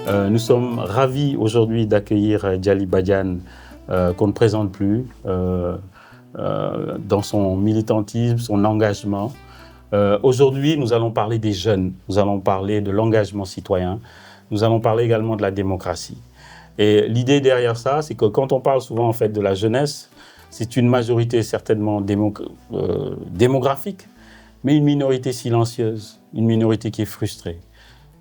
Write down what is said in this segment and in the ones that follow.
Nous sommes ravis aujourd'hui d'accueillir Djali Badiane, qu'on ne présente plus, dans son militantisme, son engagement. Aujourd'hui, nous allons parler des jeunes, nous allons parler de l'engagement citoyen, nous allons parler également de la démocratie. Et l'idée derrière ça, c'est que quand on parle souvent en fait de la jeunesse, c'est une majorité certainement démographique, mais une minorité silencieuse, une minorité qui est frustrée.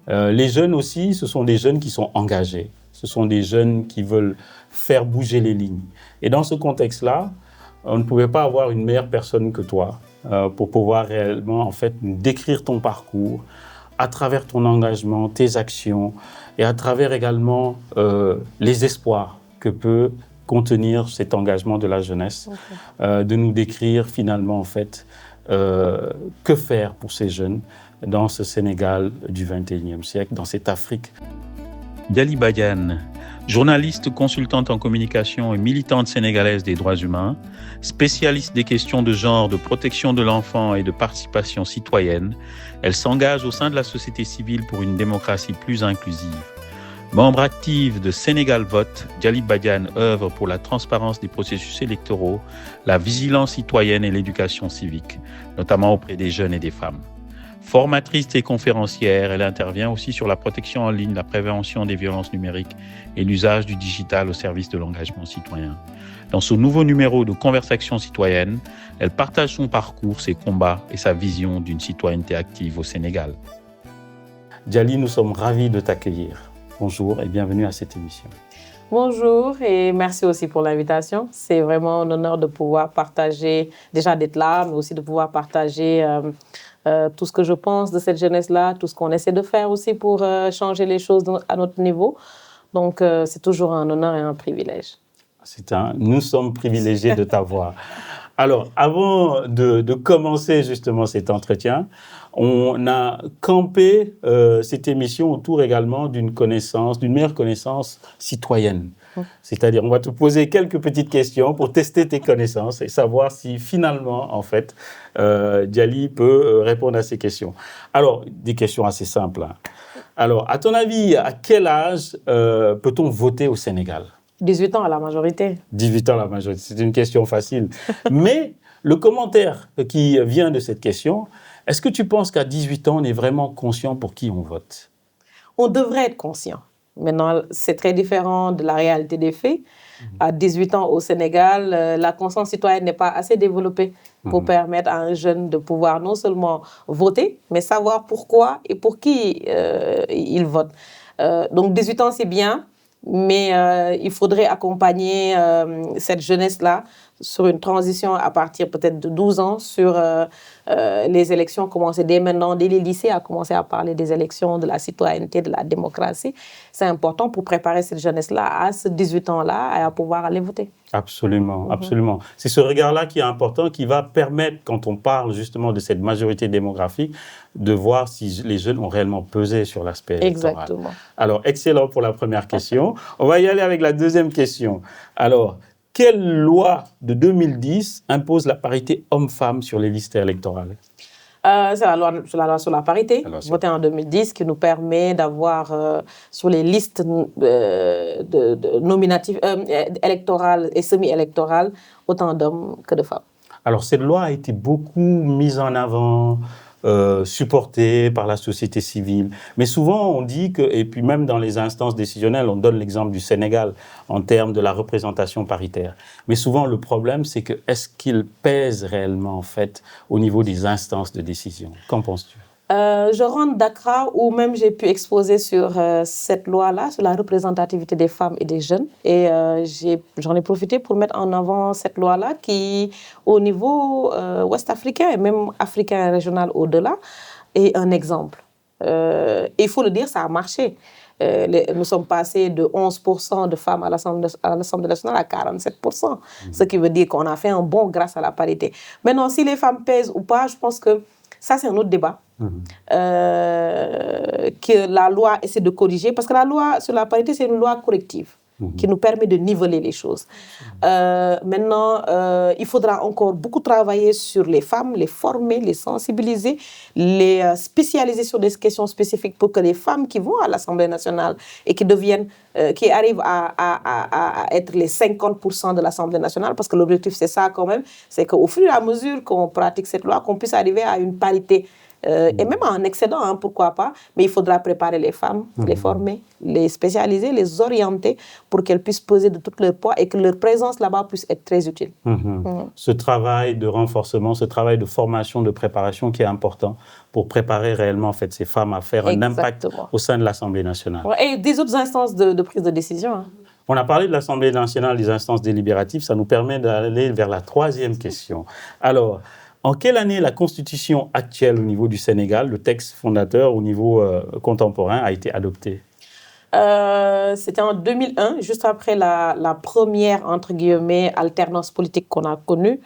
Les jeunes aussi, ce sont des jeunes qui sont engagés, ce sont des jeunes qui veulent faire bouger les lignes. Et dans ce contexte-là, on ne pouvait pas avoir une meilleure personne que toi pour pouvoir réellement en fait nous décrire ton parcours à travers ton engagement, tes actions et à travers également les espoirs que peut contenir cet engagement de la jeunesse, de nous décrire finalement en fait que faire pour ces jeunes dans ce Sénégal du XXIe siècle, dans cette Afrique. Djali Badiane, journaliste, consultante en communication et militante sénégalaise des droits humains, spécialiste des questions de genre, de protection de l'enfant et de participation citoyenne, elle s'engage au sein de la société civile pour une démocratie plus inclusive. Membre active de Sénégal Vote, Djali Badiane œuvre pour la transparence des processus électoraux, la vigilance citoyenne et l'éducation civique, notamment auprès des jeunes et des femmes. Formatrice et conférencière, elle intervient aussi sur la protection en ligne, la prévention des violences numériques et l'usage du digital au service de l'engagement citoyen. Dans ce nouveau numéro de Conversation citoyenne, elle partage son parcours, ses combats et sa vision d'une citoyenneté active au Sénégal. Djali, nous sommes ravis de t'accueillir. Bonjour et bienvenue à cette émission. Bonjour et merci aussi pour l'invitation. C'est vraiment un honneur de pouvoir partager, déjà d'être là, mais aussi de pouvoir partager tout ce que je pense de cette jeunesse-là, tout ce qu'on essaie de faire aussi pour changer les choses à notre niveau. Donc, c'est toujours un honneur et un privilège. Nous sommes privilégiés de t'avoir. Alors, avant de commencer justement cet entretien, on a campé cette émission autour également d'une meilleure connaissance citoyenne. C'est-à-dire, on va te poser quelques petites questions pour tester tes connaissances et savoir si finalement, en fait, Djali peut répondre à ces questions. Alors, des questions assez simples. Hein. Alors, à ton avis, à quel âge peut-on voter au Sénégal ? 18 ans à la majorité. 18 ans à la majorité, c'est une question facile. Mais le commentaire qui vient de cette question, est-ce que tu penses qu'à 18 ans, on est vraiment conscient pour qui on vote ? On devrait être conscient. Maintenant, c'est très différent de la réalité des faits. À 18 ans au Sénégal, la conscience citoyenne n'est pas assez développée pour permettre à un jeune de pouvoir non seulement voter, mais savoir pourquoi et pour qui il vote. Donc 18 ans, c'est bien, mais il faudrait accompagner cette jeunesse-là sur une transition à partir peut-être de 12 ans sur les élections, commencer dès maintenant, dès les lycées, à commencer à parler des élections, de la citoyenneté, de la démocratie. C'est important pour préparer cette jeunesse-là à ce 18 ans-là et à pouvoir aller voter. Absolument, absolument. C'est ce regard-là qui est important, qui va permettre, quand on parle justement de cette majorité démographique, de voir si les jeunes ont réellement pesé sur l'aspect électoral. Exactement. Alors, excellent pour la première question. On va y aller avec la deuxième question. Alors, quelle loi de 2010 impose la parité homme-femme sur les listes électorales ? C'est la loi sur la parité, votée en 2010, qui nous permet d'avoir sur les listes nominatives électorales et semi-électorales autant d'hommes que de femmes. Alors, cette loi a été beaucoup mise en avant, supportée par la société civile. Mais souvent, on dit que, et puis même dans les instances décisionnelles, on donne l'exemple du Sénégal en termes de la représentation paritaire. Mais souvent, le problème, c'est que est-ce qu'il pèse réellement, en fait, au niveau des instances de décision ? Qu'en penses-tu ? Je rentre d'Accra où même j'ai pu exposer sur cette loi-là, sur la représentativité des femmes et des jeunes. Et j'en ai profité pour mettre en avant cette loi-là qui, au niveau ouest-africain et même africain et régional au-delà, est un exemple. Il faut le dire, ça a marché. Nous sommes passés de 11% de femmes à l'Assemblée nationale à 47%, ce qui veut dire qu'on a fait un bond grâce à la parité. Maintenant, si les femmes pèsent ou pas, je pense que ça, c'est un autre débat. Que la loi essaie de corriger, parce que la loi sur la parité, c'est une loi corrective. qui nous permet de niveler les choses. Maintenant, il faudra encore beaucoup travailler sur les femmes, les former, les sensibiliser, les spécialiser sur des questions spécifiques pour que les femmes qui vont à l'Assemblée nationale et qui deviennent, qui arrivent à être les 50% de l'Assemblée nationale, parce que l'objectif c'est ça quand même, c'est qu'au fur et à mesure qu'on pratique cette loi, qu'on puisse arriver à une parité. Et même en excédent, hein, pourquoi pas, mais il faudra préparer les femmes, les former, les spécialiser, les orienter pour qu'elles puissent peser de tout leur poids et que leur présence là-bas puisse être très utile. Ce travail de renforcement, ce travail de formation, de préparation qui est important pour préparer réellement en fait, ces femmes à faire un impact au sein de l'Assemblée nationale. Et des autres instances de prise de décision. Hein. On a parlé de l'Assemblée nationale, des instances délibératives, ça nous permet d'aller vers la troisième question. Alors, en quelle année la constitution actuelle au niveau du Sénégal, le texte fondateur au niveau contemporain, a été adopté? C'était en 2001, juste après la première, entre guillemets, alternance politique qu'on a connue.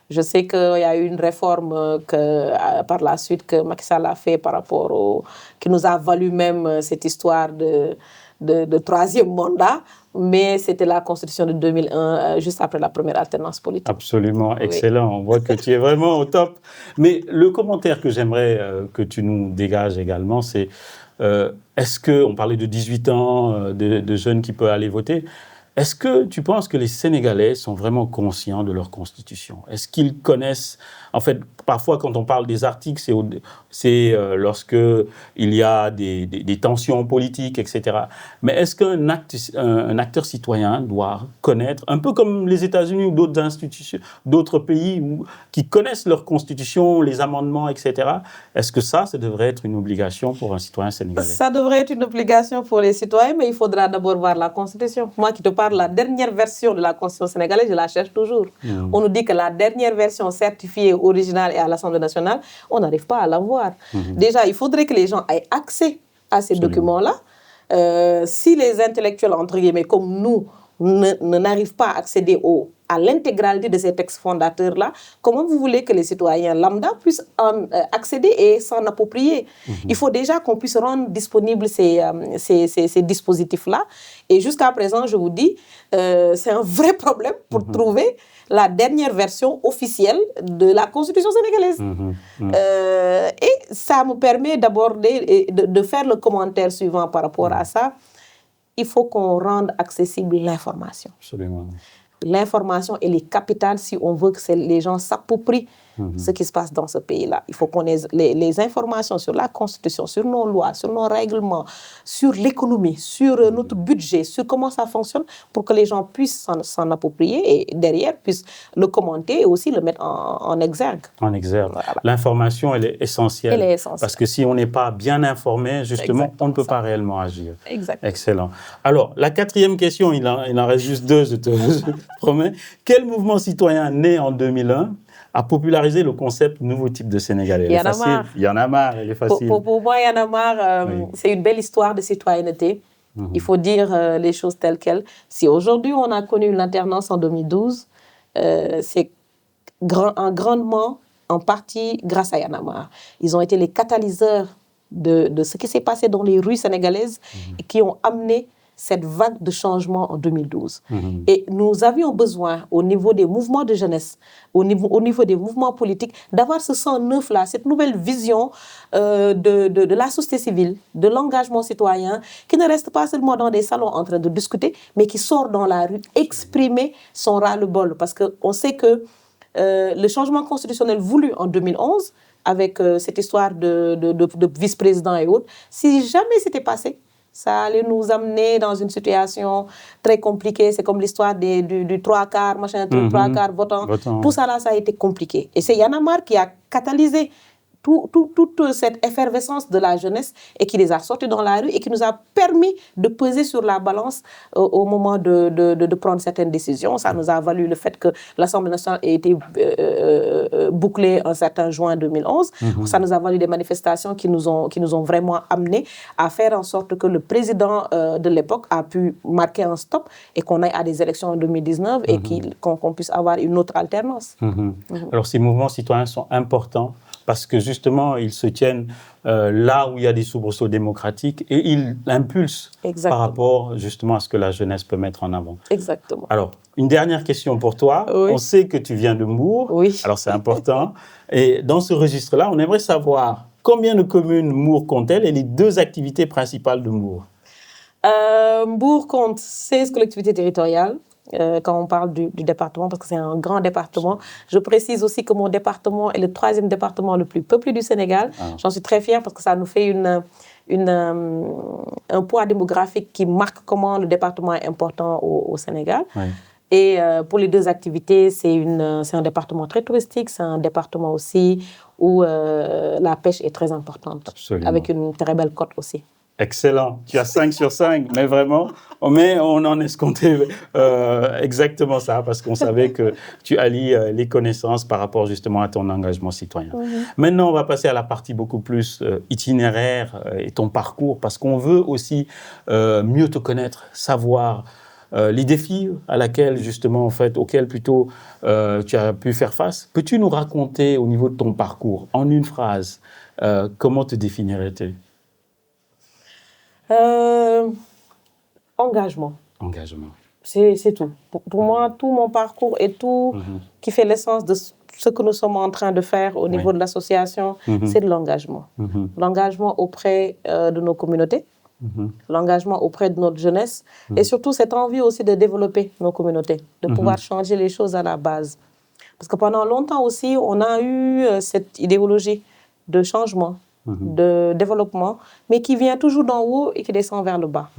Je sais qu'il y a eu une réforme par la suite que Macky Sall a fait par rapport qui nous a valu même cette histoire de troisième mandat, mais c'était la constitution de 2001, juste après la première alternance politique. Absolument, excellent. On voit que tu es vraiment au top. Mais le commentaire que j'aimerais que tu nous dégages également, c'est est-ce que, on parlait de 18 ans, de jeunes qui peuvent aller voter, est-ce que tu penses que les Sénégalais sont vraiment conscients de leur constitution? Est-ce qu'ils connaissent, en fait, parfois quand on parle des articles, c'est lorsque il y a des tensions politiques, etc. Mais est-ce qu'un acteur citoyen doit connaître, un peu comme les États-Unis ou d'autres institutions, d'autres pays qui connaissent leur constitution, les amendements, etc. Est-ce que ça devrait être une obligation pour un citoyen sénégalais? Ça devrait être une obligation pour les citoyens, mais il faudra d'abord voir la constitution. Moi qui te parle, la dernière version de la constitution sénégalaise, je la cherche toujours. On nous dit que la dernière version certifiée, originale et à l'Assemblée nationale, on n'arrive pas à la voir. Déjà, il faudrait que les gens aient accès à ces documents-là. Si les intellectuels, entre guillemets, comme nous, n'arrivent pas à accéder à l'intégralité de ces textes fondateurs-là, comment vous voulez que les citoyens lambda puissent en accéder et s'en approprier? Il faut déjà qu'on puisse rendre disponibles ces dispositifs-là. Et jusqu'à présent, je vous dis, c'est un vrai problème pour trouver la dernière version officielle de la Constitution sénégalaise. Et ça me permet d'aborder, de faire le commentaire suivant par rapport à ça. Il faut qu'on rende accessible l'information. Absolument. L'information, elle est capitale si on veut que les gens s'approprient ce qui se passe dans ce pays-là. Il faut qu'on ait les informations sur la Constitution, sur nos lois, sur nos règlements, sur l'économie, sur notre budget, sur comment ça fonctionne pour que les gens puissent s'en approprier et derrière puissent le commenter et aussi le mettre en exergue. En exergue. Voilà. L'information, elle est essentielle. Elle est essentielle. Parce que si on n'est pas bien informé, justement, on ne peut pas réellement agir. Exactement. Excellent. Alors, la quatrième question, il en reste juste deux, je te promets. Quel mouvement citoyen né en 2001 a popularisé le concept nouveau type de Sénégalais? Y en a marre. Il y en a marre, elle est facile. Pour moi, il y en a marre. C'est une belle histoire de citoyenneté. Il faut dire les choses telles quelles. Si aujourd'hui, on a connu l'alternance en 2012, c'est grandement, en partie, grâce à Y en a marre. Ils ont été les catalyseurs de ce qui s'est passé dans les rues sénégalaises et qui ont amené cette vague de changement en 2012. Et nous avions besoin, au niveau des mouvements de jeunesse, au niveau des mouvements politiques, d'avoir ce sang neuf-là, cette nouvelle vision de la société civile, de l'engagement citoyen, qui ne reste pas seulement dans des salons en train de discuter, mais qui sort dans la rue, exprimer son ras-le-bol. Parce qu'on sait que le changement constitutionnel voulu en 2011, avec cette histoire de vice-président et autres, si jamais c'était passé, ça allait nous amener dans une situation très compliquée. C'est comme l'histoire du trois quarts, machin, trois quarts votant. Tout ça là, ça a été compliqué. Et c'est Y en a marre qui a catalysé toute cette effervescence de la jeunesse et qui les a sortis dans la rue et qui nous a permis de peser sur la balance au moment de prendre certaines décisions. Ça nous a valu le fait que l'Assemblée nationale ait été bouclée un certain juin 2011. Ça nous a valu des manifestations qui nous ont vraiment amenés à faire en sorte que le président de l'époque a pu marquer un stop et qu'on aille à des élections en 2019 et qu'on puisse avoir une autre alternance. Alors ces mouvements citoyens sont importants parce que justement, ils se tiennent là où il y a des soubresauts démocratiques et ils impulsent par rapport justement à ce que la jeunesse peut mettre en avant. Exactement. Alors, une dernière question pour toi. Oui. On sait que tu viens de Mbour, oui. Alors c'est important. Et dans ce registre-là, on aimerait savoir combien de communes Mbour compte-t-elle et les 2 activités principales de Mbour. Mbour compte 16 collectivités territoriales. Quand on parle du département, parce que c'est un grand département. Je précise aussi que mon département est le 3e département le plus peuplé du Sénégal. J'en suis très fière parce que ça nous fait un poids démographique qui marque comment le département est important au Sénégal. Oui. Et pour les 2 activités, c'est un département très touristique, c'est un département aussi où la pêche est très importante. Absolument. Avec une très belle côte aussi. Excellent. Tu as 5 sur 5, mais vraiment, on en escomptait exactement ça, parce qu'on savait que tu allies les connaissances par rapport justement à ton engagement citoyen. Maintenant, on va passer à la partie beaucoup plus itinéraire et ton parcours, parce qu'on veut aussi mieux te connaître, savoir les défis auxquels plutôt tu as pu faire face. Peux-tu nous raconter au niveau de ton parcours, en une phrase, comment te définirais-tu ? Engagement. Engagement. C'est tout. Pour moi, tout mon parcours et tout qui fait l'essence de ce que nous sommes en train de faire au niveau de l'association, c'est de l'engagement. L'engagement auprès de nos communautés, l'engagement auprès de notre jeunesse et surtout cette envie aussi de développer nos communautés, de pouvoir changer les choses à la base. Parce que pendant longtemps aussi, on a eu cette idéologie de changement, de développement, mais qui vient toujours d'en haut et qui descend vers le bas.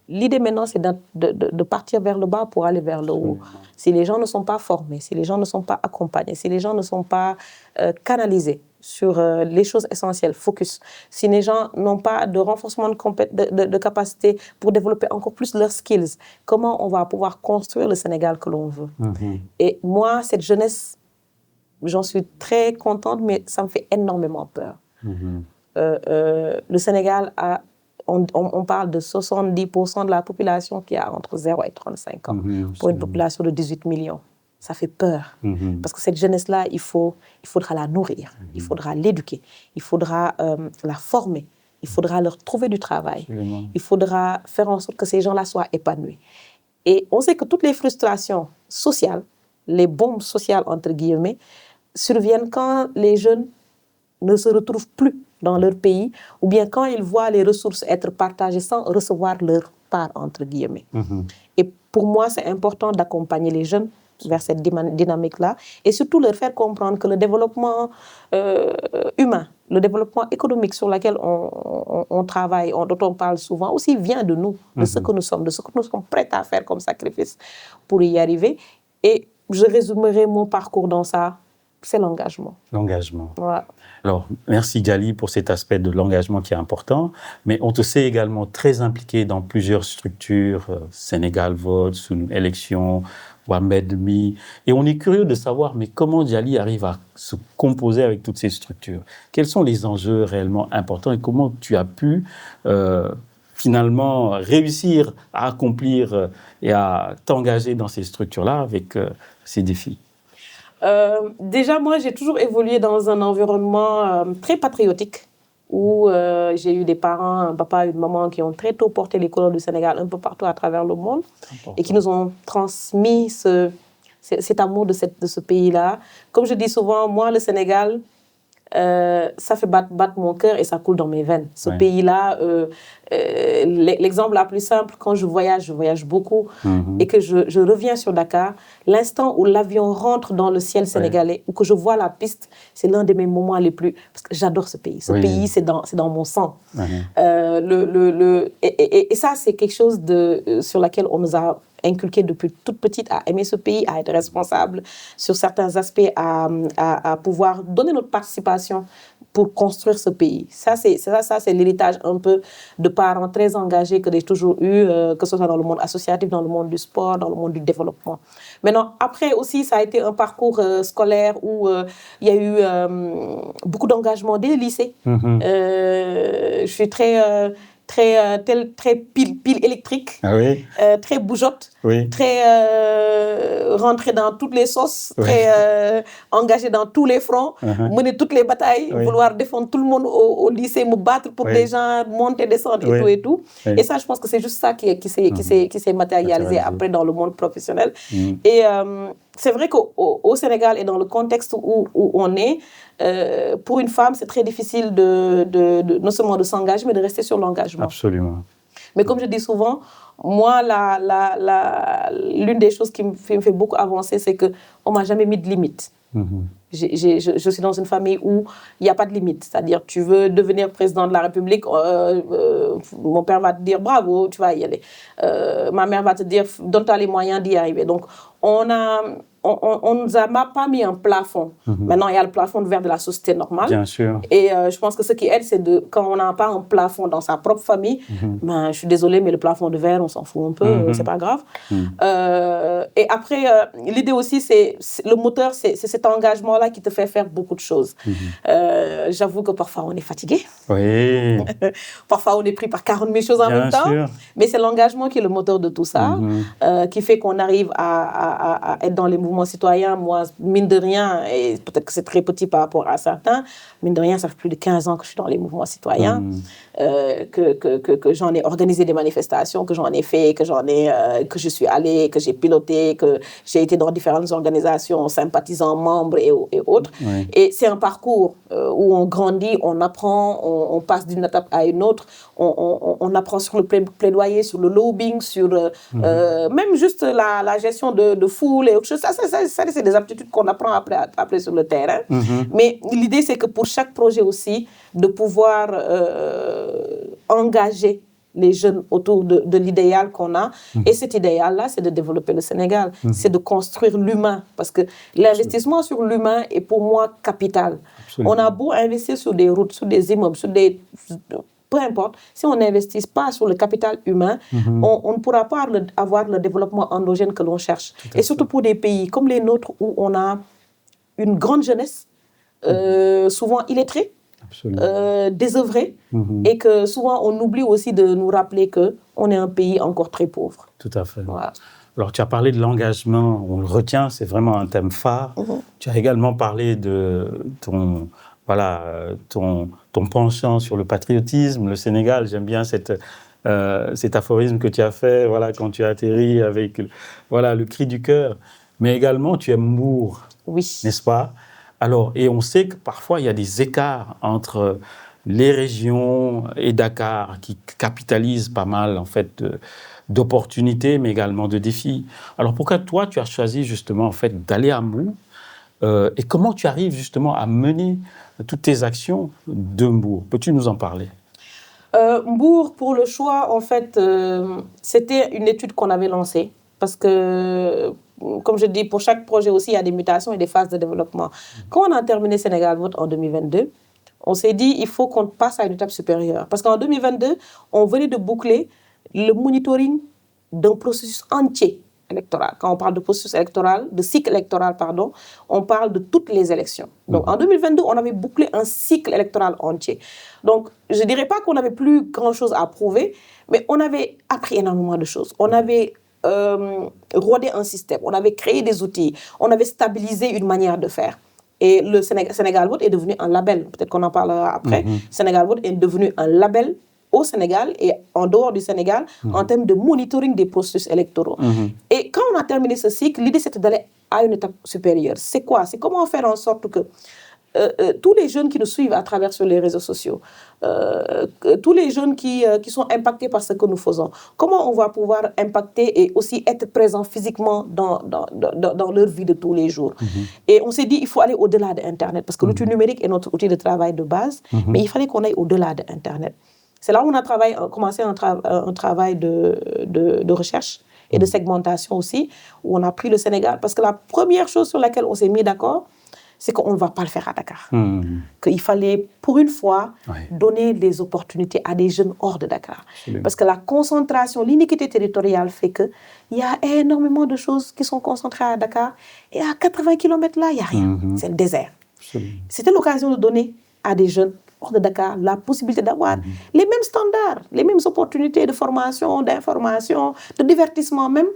L'idée maintenant, c'est de partir vers le bas pour aller vers le haut. Si les gens ne sont pas formés, si les gens ne sont pas accompagnés, si les gens ne sont pas canalisés sur les choses essentielles, focus, si les gens n'ont pas de renforcement de capacité pour développer encore plus leurs skills, comment on va pouvoir construire le Sénégal que l'on veut? Et moi, cette jeunesse, j'en suis très contente, mais ça me fait énormément peur. Le Sénégal on parle de 70% de la population qui a entre 0 et 35 ans, pour une population de 18 millions. Ça fait peur, parce que cette jeunesse-là, il faudra la nourrir, il faudra l'éduquer, il faudra la former, il faudra leur trouver du travail, il faudra faire en sorte que ces gens-là soient épanouis. Et on sait que toutes les frustrations sociales, les bombes sociales, entre guillemets, surviennent quand les jeunes ne se retrouvent plus dans leur pays, ou bien quand ils voient les ressources être partagées sans recevoir leur part, entre guillemets. Et pour moi, c'est important d'accompagner les jeunes vers cette dynamique-là et surtout leur faire comprendre que le développement humain, le développement économique sur lequel on travaille, dont on parle souvent, aussi vient de nous, de ce que nous sommes, de ce que nous sommes prêts à faire comme sacrifice pour y arriver. Et je résumerai mon parcours dans ça. C'est l'engagement. L'engagement. Ouais. Alors, merci Djali pour cet aspect de l'engagement qui est important, mais on te sait également très impliqué dans plusieurs structures, Sénégal Vote, Sunu Élection, Wamedmi, et on est curieux de savoir, mais comment Djali arrive à se composer avec toutes ces structures? Quels sont les enjeux réellement importants et comment tu as pu finalement réussir à accomplir et à t'engager dans ces structures-là avec ces défis? Déjà, moi, j'ai toujours évolué dans un environnement très patriotique où j'ai eu des parents, un papa et une maman qui ont très tôt porté les couleurs du Sénégal un peu partout à travers le monde et qui nous ont transmis cet amour de ce pays-là. Comme je dis souvent, moi, le Sénégal, ça fait battre mon cœur et ça coule dans mes veines. Ce pays-là, l'exemple la plus simple, quand je voyage beaucoup et que je reviens sur Dakar, l'instant où l'avion rentre dans le ciel sénégalais ou que je vois la piste, c'est l'un de mes moments les plus... Parce que j'adore ce pays. Ce pays, c'est dans mon sang. Et ça, c'est quelque chose sur laquelle on nous a inculqué depuis toute petite à aimer ce pays, à être responsable sur certains aspects, à pouvoir donner notre participation pour construire ce pays. Ça, c'est l'héritage un peu de parents très engagés que j'ai toujours eu, que ce soit dans le monde associatif, dans le monde du sport, dans le monde du développement. Maintenant, après aussi, ça a été un parcours scolaire où il y a eu beaucoup d'engagement dès le lycée. Je suis très très pile électrique, très bougeotte, très rentrée dans toutes les sauces, très engagée dans tous les fronts, mener toutes les batailles, vouloir défendre tout le monde au lycée, me battre pour des gens, monter, descendre et tout. Et ça, je pense que c'est juste ça qui s'est matérialisé après dans le monde professionnel. Et c'est vrai qu'au Sénégal et dans le contexte où on est, pour une femme, c'est très difficile non seulement de s'engager, mais de rester sur l'engagement. Absolument. Mais comme je dis souvent, moi, l'une des choses qui me fait beaucoup avancer, c'est qu'on ne m'a jamais mis de limite. Je suis dans une famille où il n'y a pas de limite. C'est-à-dire, tu veux devenir président de la République, mon père va te dire bravo, tu vas y aller. Ma mère va te dire donne-toi les moyens d'y arriver. Donc, on ne nous a pas mis un plafond. Maintenant, il y a le plafond de verre de la société normale. Bien sûr. Et je pense que ce qui aide, c'est quand on n'a pas un plafond dans sa propre famille, je suis désolée, mais le plafond de verre, on s'en fout un peu, c'est pas grave. Et après, l'idée aussi, le moteur, c'est cet engagement-là qui te fait faire beaucoup de choses. J'avoue que parfois, on est fatigué. Oui. Parfois, on est pris par 40 000 choses en même temps. Mais c'est l'engagement qui est le moteur de tout ça, qui fait qu'on arrive à être dans les mouvements citoyens. Moi, mine de rien, et peut-être que c'est très petit par rapport à certains, mine de rien, ça fait plus de 15 ans que je suis dans les mouvements citoyens, que j'en ai organisé des manifestations, que j'en ai fait, que je suis allée, que j'ai piloté, que j'ai été dans différentes organisations, sympathisants, membres et autres. Et c'est un parcours où on grandit, on apprend, on passe d'une étape à une autre, on apprend sur le plaidoyer, sur le lobbying, sur même juste la gestion de foule et autres choses. Ça, c'est des aptitudes qu'on apprend après sur le terrain. Mais l'idée, c'est que pour chaque projet aussi, de pouvoir engager les jeunes autour de l'idéal qu'on a. Et cet idéal-là, c'est de développer le Sénégal. C'est de construire l'humain. Parce que l'investissement sur l'humain est pour moi capital. Absolument. On a beau investir sur des routes, sur des immeubles, peu importe, si on n'investit pas sur le capital humain, on ne pourra pas avoir le développement endogène que l'on cherche. Et surtout pour des pays comme les nôtres où on a une grande jeunesse, souvent illettrée, désœuvrée, et que souvent on oublie aussi de nous rappeler qu'on est un pays encore très pauvre. Tout à fait. Voilà. Alors, tu as parlé de l'engagement, on le retient, c'est vraiment un thème phare. Tu as également parlé de ton penchant sur le patriotisme, le Sénégal. J'aime bien cet aphorisme que tu as fait quand tu as atterri avec le cri du cœur. Mais également, tu aimes Mbour, n'est-ce pas? Alors, et on sait que parfois, il y a des écarts entre les régions et Dakar qui capitalisent pas mal, en fait, d'opportunités, mais également de défis. Alors, pourquoi toi, tu as choisi justement, en fait, d'aller à Mbour et comment tu arrives justement à mener toutes tes actions de Mbour? Peux-tu nous en parler? Mbour, pour le choix, en fait, c'était une étude qu'on avait lancée parce que, comme je dis, pour chaque projet aussi, il y a des mutations et des phases de développement. Quand on a terminé Sénégal Vote en 2022, on s'est dit il faut qu'on passe à une étape supérieure. Parce qu'en 2022, on venait de boucler le monitoring d'un processus entier électoral. Quand on parle de processus électoral, de cycle électoral, pardon, on parle de toutes les élections. Donc en 2022, on avait bouclé un cycle électoral entier. Donc je ne dirais pas qu'on n'avait plus grand-chose à prouver, mais on avait appris énormément de choses. On avait rodé un système, on avait créé des outils, on avait stabilisé une manière de faire. Et le Sénégal Vote est devenu un label, peut-être qu'on en parlera après. Sénégal Vote est devenu un label au Sénégal et en dehors du Sénégal en termes de monitoring des processus électoraux. Et quand on a terminé ce cycle, l'idée c'était d'aller à une étape supérieure. C'est quoi? C'est comment faire en sorte que tous les jeunes qui nous suivent à travers sur les réseaux sociaux, tous les jeunes qui sont impactés par ce que nous faisons, comment on va pouvoir impacter et aussi être présent physiquement dans leur vie de tous les jours. Et on s'est dit, il faut aller au-delà de Internet, parce que l'outil numérique est notre outil de travail de base, mais il fallait qu'on aille au-delà de Internet. C'est là où on a commencé un travail de recherche et de segmentation aussi, où on a pris le Sénégal, parce que la première chose sur laquelle on s'est mis d'accord, c'est qu'on ne va pas le faire à Dakar. Qu'il fallait, pour une fois, donner des opportunités à des jeunes hors de Dakar. Parce que la concentration, l'iniquité territoriale fait qu'il y a énormément de choses qui sont concentrées à Dakar. Et à 80 km là, il n'y a rien. C'est le désert. C'était l'occasion de donner à des jeunes hors de Dakar la possibilité d'avoir les mêmes standards, les mêmes opportunités de formation, d'information, de divertissement même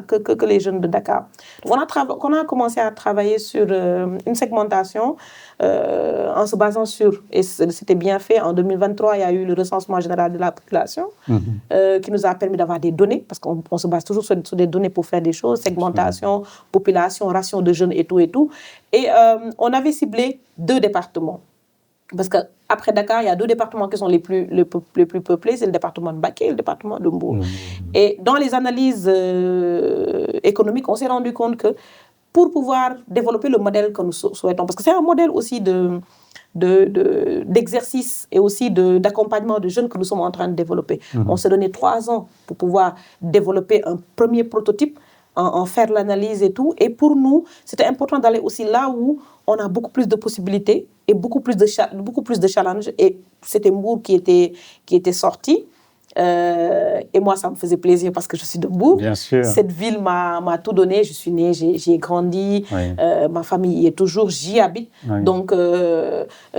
que les jeunes de Dakar. Donc on a commencé à travailler sur une segmentation en se basant sur, et c'était bien fait, en 2023, il y a eu le recensement général de la population qui nous a permis d'avoir des données, parce qu'on se base toujours sur des données pour faire des choses, segmentation, population, ration de jeunes et tout. Et on avait ciblé 2 départements. Parce qu'après Dakar, il y a 2 départements qui sont les plus peuplés, c'est le département de Baké et le département de Mbour. Et dans les analyses économiques, on s'est rendu compte que pour pouvoir développer le modèle que nous souhaitons, parce que c'est un modèle aussi d'exercice et aussi d'accompagnement de jeunes que nous sommes en train de développer. On s'est donné 3 ans pour pouvoir développer un premier prototype, en faire l'analyse et tout. Et pour nous, c'était important d'aller aussi là où on a beaucoup plus de possibilités et beaucoup plus de challenges. Et c'était Mbour qui était sorti. Et moi, ça me faisait plaisir parce que je suis de Mbour. Bien sûr. Cette ville m'a tout donné. Je suis née, j'y ai grandi. Ma famille y est toujours, j'y habite. Donc,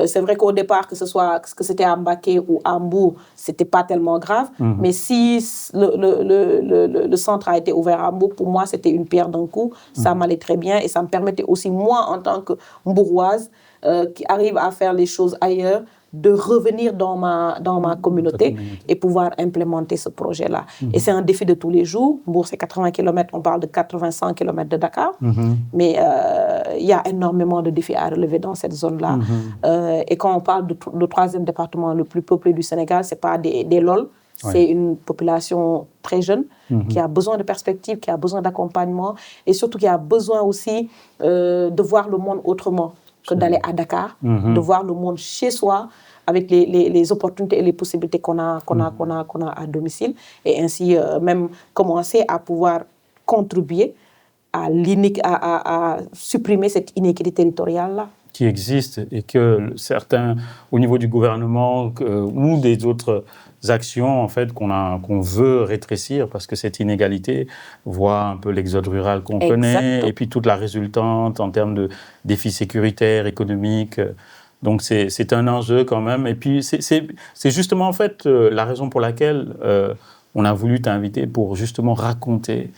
c'est vrai qu'au départ, que c'était à Mbaké ou à Mbour, c'était pas tellement grave. Mais si le centre a été ouvert à Mbour, pour moi, c'était une pierre d'un coup. Ça m'allait très bien et ça me permettait aussi, moi, en tant que Mbouroise, qui arrive à faire les choses ailleurs, de revenir dans ma communauté et pouvoir implémenter ce projet-là. Et c'est un défi de tous les jours. Mbour, c'est 80 km, on parle de 80-100 km de Dakar. Mais il y a énormément de défis à relever dans cette zone-là. Et quand on parle du 3e département le plus peuplé du Sénégal, ce n'est pas des LOL. C'est une population très jeune qui a besoin de perspectives, qui a besoin d'accompagnement et surtout qui a besoin aussi de voir le monde autrement que d'aller à Dakar, de voir le monde chez soi avec les opportunités et les possibilités qu'on a à domicile et ainsi même commencer à pouvoir contribuer à supprimer cette inéquité territoriale-là. Qui existe et que certains, au niveau du gouvernement ou des autres actions en fait qu'on veut rétrécir parce que cette inégalité voit un peu l'exode rural qu'on connaît et puis toute la résultante en termes de défis sécuritaires, économiques. Donc c'est un enjeu quand même. Et puis c'est justement en fait la raison pour laquelle on a voulu t'inviter pour justement raconter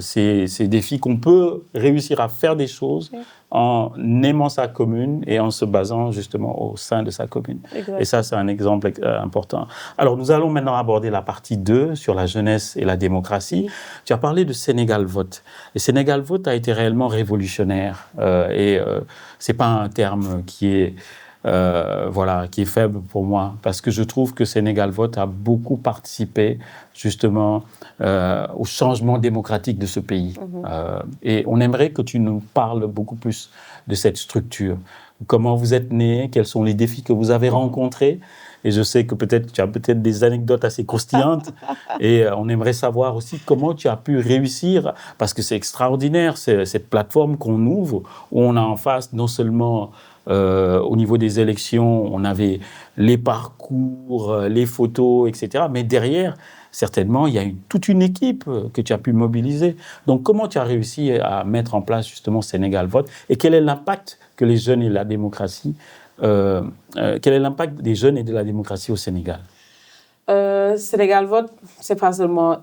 ces défis qu'on peut réussir à faire des choses en aimant sa commune et en se basant justement au sein de sa commune. Exactement. Et ça, c'est un exemple important. Alors, nous allons maintenant aborder la partie 2 sur la jeunesse et la démocratie. Tu as parlé de Sénégal Vote. Et Sénégal Vote a été réellement révolutionnaire. C'est pas un terme qui est faible pour moi, parce que je trouve que Sénégal Vote a beaucoup participé justement au changement démocratique de ce pays. Et on aimerait que tu nous parles beaucoup plus de cette structure. Comment vous êtes né, quels sont les défis que vous avez rencontrés. Et je sais que tu as peut-être des anecdotes assez croustillantes. Et on aimerait savoir aussi comment tu as pu réussir, parce que c'est extraordinaire, cette plateforme qu'on ouvre, où on a en face non seulement au niveau des élections, on avait les parcours, les photos, etc. Mais derrière, certainement, il y a toute une équipe que tu as pu mobiliser. Donc, comment tu as réussi à mettre en place justement Sénégal Vote et quel est l'impact que les jeunes et la démocratie, quel est l'impact des jeunes et de la démocratie au Sénégal? Sénégal Vote, c'est pas seulement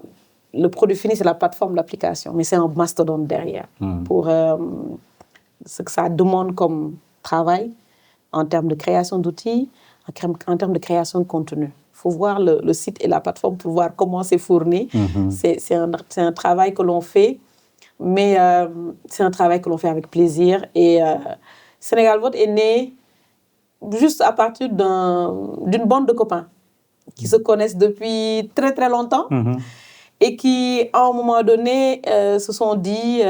le produit fini, c'est la plateforme d'application, mais c'est un mastodonte derrière pour ce que ça demande comme travail en termes de création d'outils, en termes de création de contenu. Il faut voir le site et la plateforme pour voir comment c'est fourni. C'est un travail que l'on fait, mais c'est un travail que l'on fait avec plaisir. Et Sénégal Vote est né juste à partir d'une bande de copains qui se connaissent depuis très très longtemps et qui, à un moment donné, se sont dit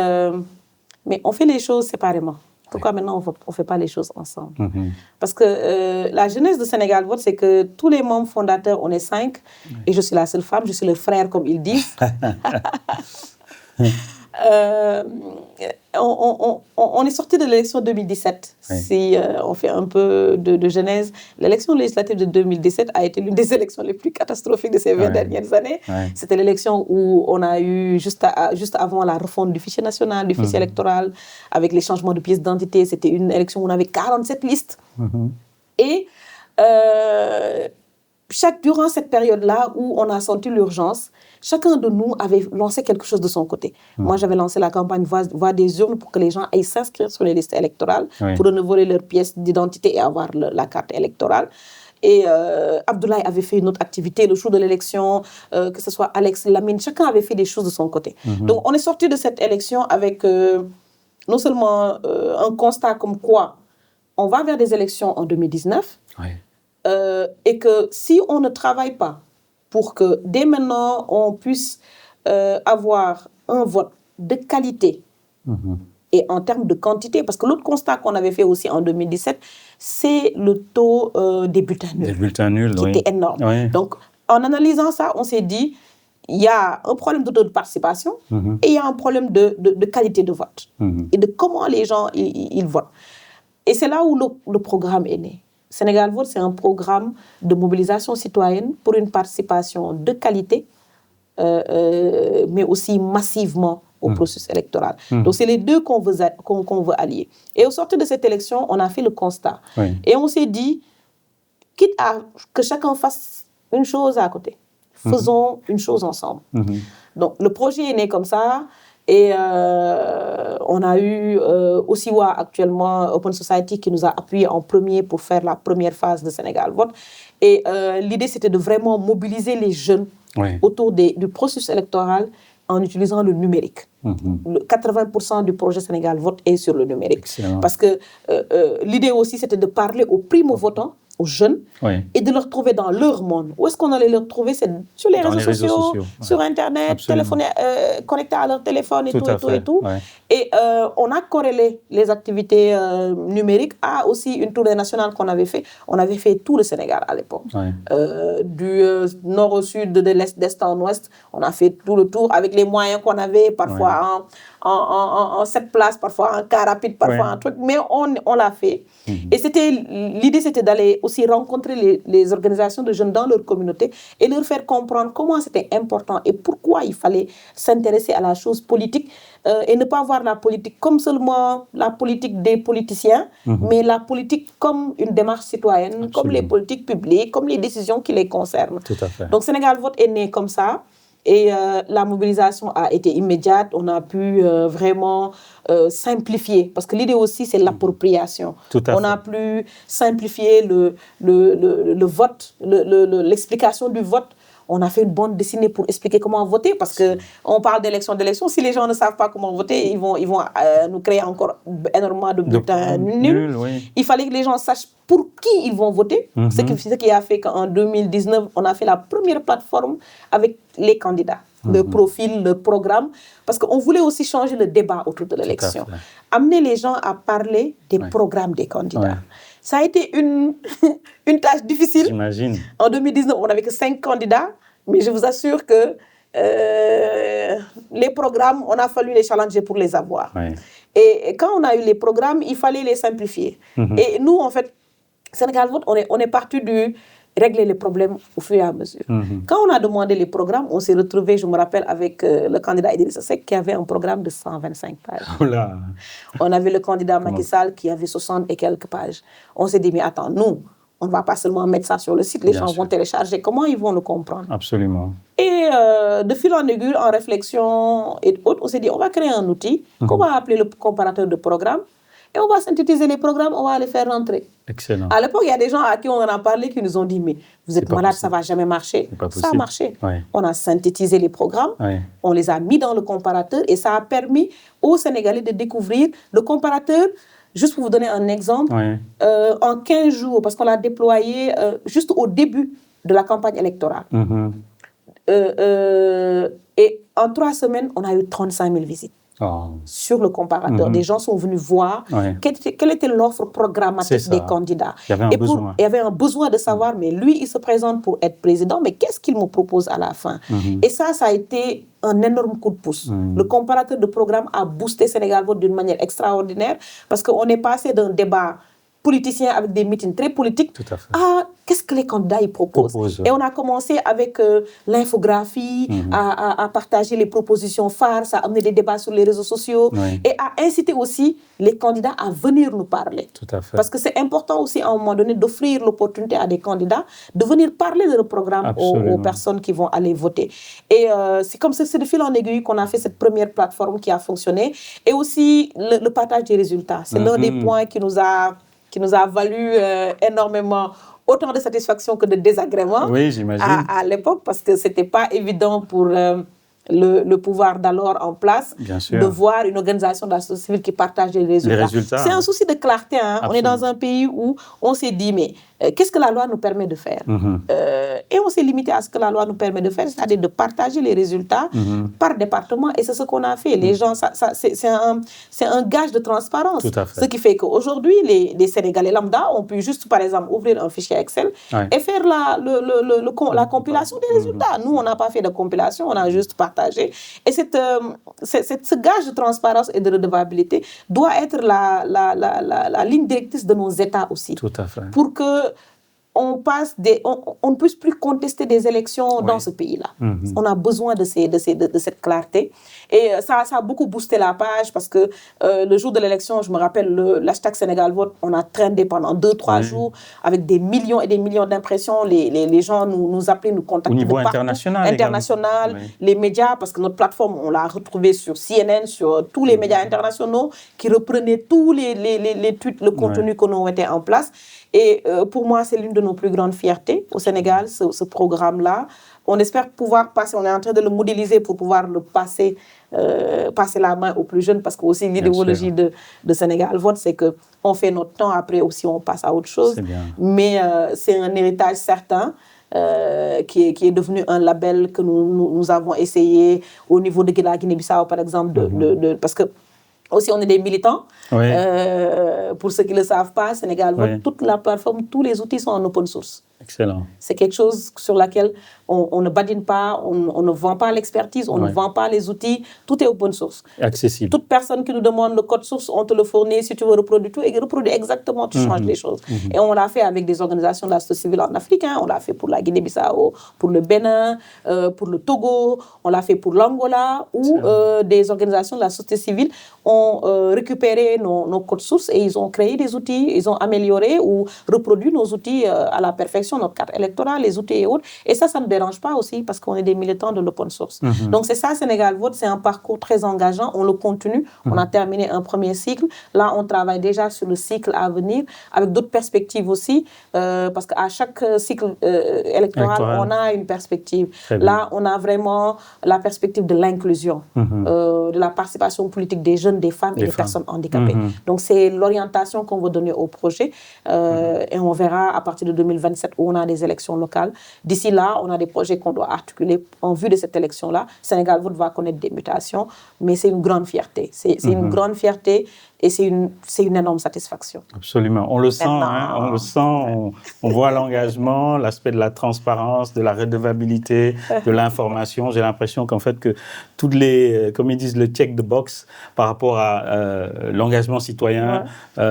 mais on fait les choses séparément. Pourquoi maintenant on ne fait pas les choses ensemble? Parce que la jeunesse de Sénégal Vote, c'est que tous les membres fondateurs, on est 5, et je suis la seule femme, je suis le frère, comme ils disent. On est sorti de l'élection 2017. Si on fait un peu de genèse, l'élection législative de 2017 a été l'une des élections les plus catastrophiques de ces 20 dernières années. C'était l'élection où on a eu, juste avant la refonte du fichier national, du fichier électoral, avec les changements de pièces d'identité, c'était une élection où on avait 47 listes. Et durant cette période-là où on a senti l'urgence, chacun de nous avait lancé quelque chose de son côté. Moi, j'avais lancé la campagne Voix des urnes pour que les gens aillent s'inscrire sur les listes électorales pour renouveler leurs pièces d'identité et avoir la carte électorale. Et Abdoulaye avait fait une autre activité le jour de l'élection, que ce soit Alex, Lamine, chacun avait fait des choses de son côté. Donc, on est sorti de cette élection avec non seulement un constat comme quoi on va vers des élections en 2019, et que si on ne travaille pas pour que dès maintenant on puisse avoir un vote de qualité et en termes de quantité, parce que l'autre constat qu'on avait fait aussi en 2017, c'est le taux des bulletins nuls. Des bulletins nuls, qui était énorme. Donc, en analysant ça, on s'est dit, il y a un problème de taux de participation et il y a un problème de qualité de vote et de comment les gens ils votent. Et c'est là où le programme est né. Sénégal Vote, c'est un programme de mobilisation citoyenne pour une participation de qualité, mais aussi massivement au processus électoral. Donc, c'est les deux qu'on veut allier. Et au sortir de cette élection, on a fait le constat. Et on s'est dit, quitte à que chacun fasse une chose à côté, faisons une chose ensemble. Donc, le projet est né comme ça. Et on a eu Osiwa actuellement, Open Society, qui nous a appuyés en premier pour faire la première phase de Sénégal Vote. Et l'idée, c'était de vraiment mobiliser les jeunes autour du processus électoral en utilisant le numérique. 80% du projet Sénégal Vote est sur le numérique. Excellent. Parce que l'idée aussi, c'était de parler aux primo-votants, aux jeunes, et de leur trouver dans leur monde. Où est-ce qu'on allait leur trouver? C'est sur les réseaux sociaux, sur Internet, connectés à leur téléphone et tout. Et on a corrélé les activités numériques à aussi une tournée nationale qu'on avait fait. On avait fait tout le Sénégal à l'époque. Du nord au sud, de l'est, d'est en ouest. On a fait tout le tour avec les moyens qu'on avait, parfois en 7 places, parfois en car rapide, parfois en truc. Mais on l'a fait. Et l'idée, c'était d'aller aussi rencontrer les organisations de jeunes dans leur communauté et leur faire comprendre comment c'était important et pourquoi il fallait s'intéresser à la chose politique et ne pas voir la politique comme seulement la politique des politiciens, mais la politique comme une démarche citoyenne, comme les politiques publiques, comme les décisions qui les concernent. Tout à fait. Donc Sénégal Vote est né comme ça. Et la mobilisation a été immédiate. On a pu vraiment simplifier. Parce que l'idée aussi, c'est l'appropriation. On a pu simplifier le vote, l'explication du vote. On a fait une bande dessinée pour expliquer comment voter. Parce qu'on parle d'élection. Si les gens ne savent pas comment voter, ils vont nous créer encore énormément de bulletins nuls. Il fallait que les gens sachent pour qui ils vont voter. Ce qui a fait qu'en 2019, on a fait la première plateforme avec les candidats. Le profil, le programme. Parce qu'on voulait aussi changer le débat autour de l'élection. Amener les gens à parler des programmes des candidats. Ça a été une tâche difficile. J'imagine. En 2019, on n'avait que 5 candidats, mais je vous assure que les programmes, on a fallu les challenger pour les avoir. Et quand on a eu les programmes, il fallait les simplifier. Et nous, en fait, Sénégal Vote, on est parti du régler les problèmes au fur et à mesure. Quand on a demandé les programmes, on s'est retrouvé, je me rappelle, avec le candidat Idrissa Seck qui avait un programme de 125 pages. On avait le candidat Macky Sall qui avait 60 et quelques pages. On s'est dit, mais attends, nous, on ne va pas seulement mettre ça sur le site, les gens vont télécharger. Comment ils vont le comprendre? Absolument. Et de fil en aiguille, en réflexion et autres, on s'est dit, on va créer un outil qu'on va appeler le comparateur de programmes. Et on va synthétiser les programmes, on va les faire rentrer. Excellent. À l'époque, il y a des gens à qui on en a parlé qui nous ont dit, mais vous êtes malade, ça ne va jamais marcher. Ça a marché. On a synthétisé les programmes, on les a mis dans le comparateur et ça a permis aux Sénégalais de découvrir le comparateur. Juste pour vous donner un exemple, en 15 jours, parce qu'on l'a déployé juste au début de la campagne électorale. Et en 3 semaines, on a eu 35 000 visites. Sur le comparateur. Des gens sont venus voir quelle était l'offre programmatique des candidats. Il y avait un besoin de savoir, mais lui, il se présente pour être président, mais qu'est-ce qu'il me propose à la fin? Et ça a été un énorme coup de pouce. Le comparateur de programme a boosté Sénégal Vote d'une manière extraordinaire parce qu'on est passé d'un débat politicien avec des meetings très politiques à qu'est-ce que les candidats ils proposent. Et on a commencé avec l'infographie, à partager les propositions phares, à amener des débats sur les réseaux sociaux et à inciter aussi les candidats à venir nous parler. Tout à fait. Parce que c'est important aussi à un moment donné d'offrir l'opportunité à des candidats de venir parler de leur programme aux personnes qui vont aller voter. Et c'est comme ça, c'est de fil en aiguille qu'on a fait cette première plateforme qui a fonctionné. Et aussi le partage des résultats. C'est l'un des points qui nous a valu énormément autant de satisfaction que de désagrément à l'époque, parce que ce n'était pas évident pour le pouvoir d'alors en place de voir une organisation de la société civile qui partage les résultats. C'est un souci de clarté. On est dans un pays où on s'est dit, mais qu'est-ce que la loi nous permet de faire et on s'est limité à ce que la loi nous permet de faire, c'est-à-dire de partager les résultats par département, et c'est ce qu'on a fait. Les gens, c'est un gage de transparence. Ce qui fait qu'aujourd'hui, les Sénégalais lambda ont pu juste, par exemple, ouvrir un fichier Excel et faire la compilation des résultats. Nous, on n'a pas fait de compilation, on a juste partagé. Et ce gage de transparence et de redevabilité doit être la ligne directrice de nos États aussi. Tout à fait. Pour que on ne puisse plus contester des élections dans ce pays-là. On a besoin de cette clarté. Et ça a beaucoup boosté la page parce que le jour de l'élection, je me rappelle, l'hashtag Sénégal Vote, on a trendé pendant 2-3 jours avec des millions et des millions d'impressions. Les gens nous appelaient, nous contactaient. Au niveau international, les médias, parce que notre plateforme, on l'a retrouvée sur CNN, sur tous les médias internationaux qui reprenaient tous les tweets, le contenu que nous mettions en place. Et pour moi, c'est l'une de nos plus grandes fiertés au Sénégal, ce programme-là. On espère pouvoir passer, on est en train de le modéliser pour pouvoir le passer la main aux plus jeunes, parce que aussi l'idéologie de Sénégal Vote, c'est qu'on fait notre temps, après aussi on passe à autre chose. Mais c'est un héritage certain. Qui est devenu un label que nous avons essayé au niveau de la Guinée-Bissau, par exemple, parce que aussi, on est des militants. Pour ceux qui ne le savent pas, Sénégal Vote, toute la plateforme, tous les outils sont en open source. Excellent. C'est quelque chose sur laquelle on ne badine pas, on ne vend pas l'expertise, on ne vend pas les outils. Tout est open source. Accessible. Toute personne qui nous demande le code source, on te le fournit. Si tu veux reproduire tout, et reproduire exactement, tu changes les choses. Et on l'a fait avec des organisations de la société civile en Afrique. On l'a fait pour la Guinée-Bissau, pour le Bénin, pour le Togo. On l'a fait pour l'Angola, où des organisations de la société civile ont récupéré nos codes sources et ils ont créé des outils, ils ont amélioré ou reproduit nos outils à la perfection, notre carte électorale, les outils et autres. Et ça ne dérange pas aussi parce qu'on est des militants de l'open source. Donc c'est ça, Sénégal Vote, c'est un parcours très engageant. On le continue. On a terminé un premier cycle. Là, on travaille déjà sur le cycle à venir avec d'autres perspectives aussi, parce qu'à chaque cycle électoral, on a une perspective. Là, on a vraiment la perspective de l'inclusion, de la participation politique des jeunes, des femmes et des personnes handicapées. Donc c'est l'orientation qu'on veut donner au projet et on verra à partir de 2027 où on a des élections locales. D'ici là, on a des projets qu'on doit articuler en vue de cette élection-là. Sénégal Vote va connaître des mutations, mais c'est une grande fierté. C'est une grande fierté et c'est une énorme satisfaction. Absolument. On le sent, on le sent, on voit l'engagement, l'aspect de la transparence, de la redevabilité, de l'information. J'ai l'impression qu'en fait, que toutes les, comme ils disent, le check the box par rapport à l'engagement citoyen,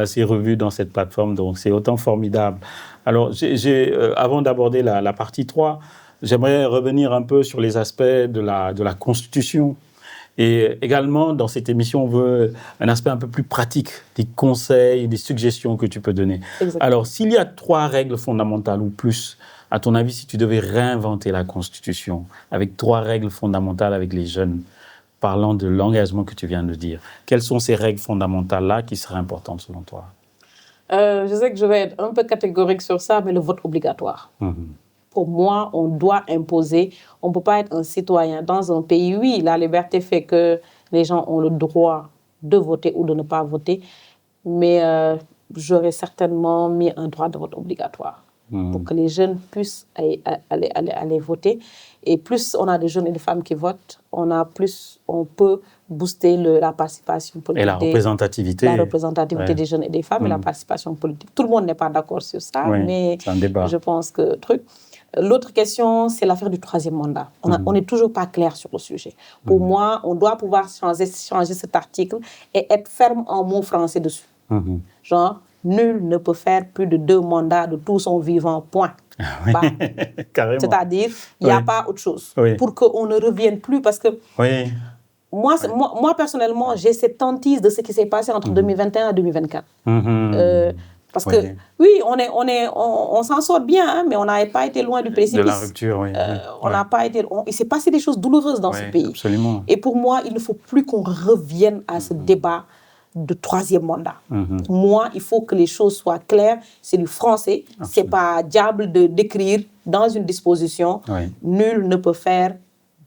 c'est revu dans cette plateforme. Donc, c'est autant formidable. Alors, avant d'aborder la partie 3, j'aimerais revenir un peu sur les aspects de la Constitution. Et également, dans cette émission, on veut un aspect un peu plus pratique, des conseils, des suggestions que tu peux donner. Exactement. Alors, s'il y a 3 règles fondamentales ou plus, à ton avis, si tu devais réinventer la Constitution avec 3 règles fondamentales avec les jeunes, parlant de l'engagement que tu viens de dire, quelles sont ces règles fondamentales-là qui seraient importantes selon toi? Je sais que je vais être un peu catégorique sur ça, mais le vote obligatoire. Pour moi, on doit imposer. On ne peut pas être un citoyen dans un pays. Oui, la liberté fait que les gens ont le droit de voter ou de ne pas voter. Mais j'aurais certainement mis un droit de vote obligatoire pour que les jeunes puissent aller voter. Et plus on a de jeunes et de femmes qui votent, on peut booster la participation politique. Et la représentativité. La représentativité des jeunes et des femmes et la participation politique. Tout le monde n'est pas d'accord sur ça, mais c'est un débat. Je pense que L'autre question, c'est l'affaire du 3e mandat. On n'est toujours pas clair sur le sujet. Pour moi, on doit pouvoir changer cet article et être ferme en mots français dessus. Genre, nul ne peut faire plus de 2 mandats de tout son vivant, point. Oui, Bah, carrément. c'est-à-dire, il n'y a Oui. pas autre chose. Oui. Pour qu'on ne revienne plus, parce que Oui. moi, personnellement, j'ai cette hantise de ce qui s'est passé entre 2021 et 2024. Parce Oui. que, oui, on s'en sort bien, hein, mais on n'a pas été loin du précipice. De la rupture, oui. On n'a pas été... il s'est passé des choses douloureuses dans ce pays. Absolument. Et pour moi, il ne faut plus qu'on revienne à ce débat de troisième mandat. Moi, il faut que les choses soient claires. C'est du français. Ce n'est pas diable d'écrire dans une disposition. Nul ne peut faire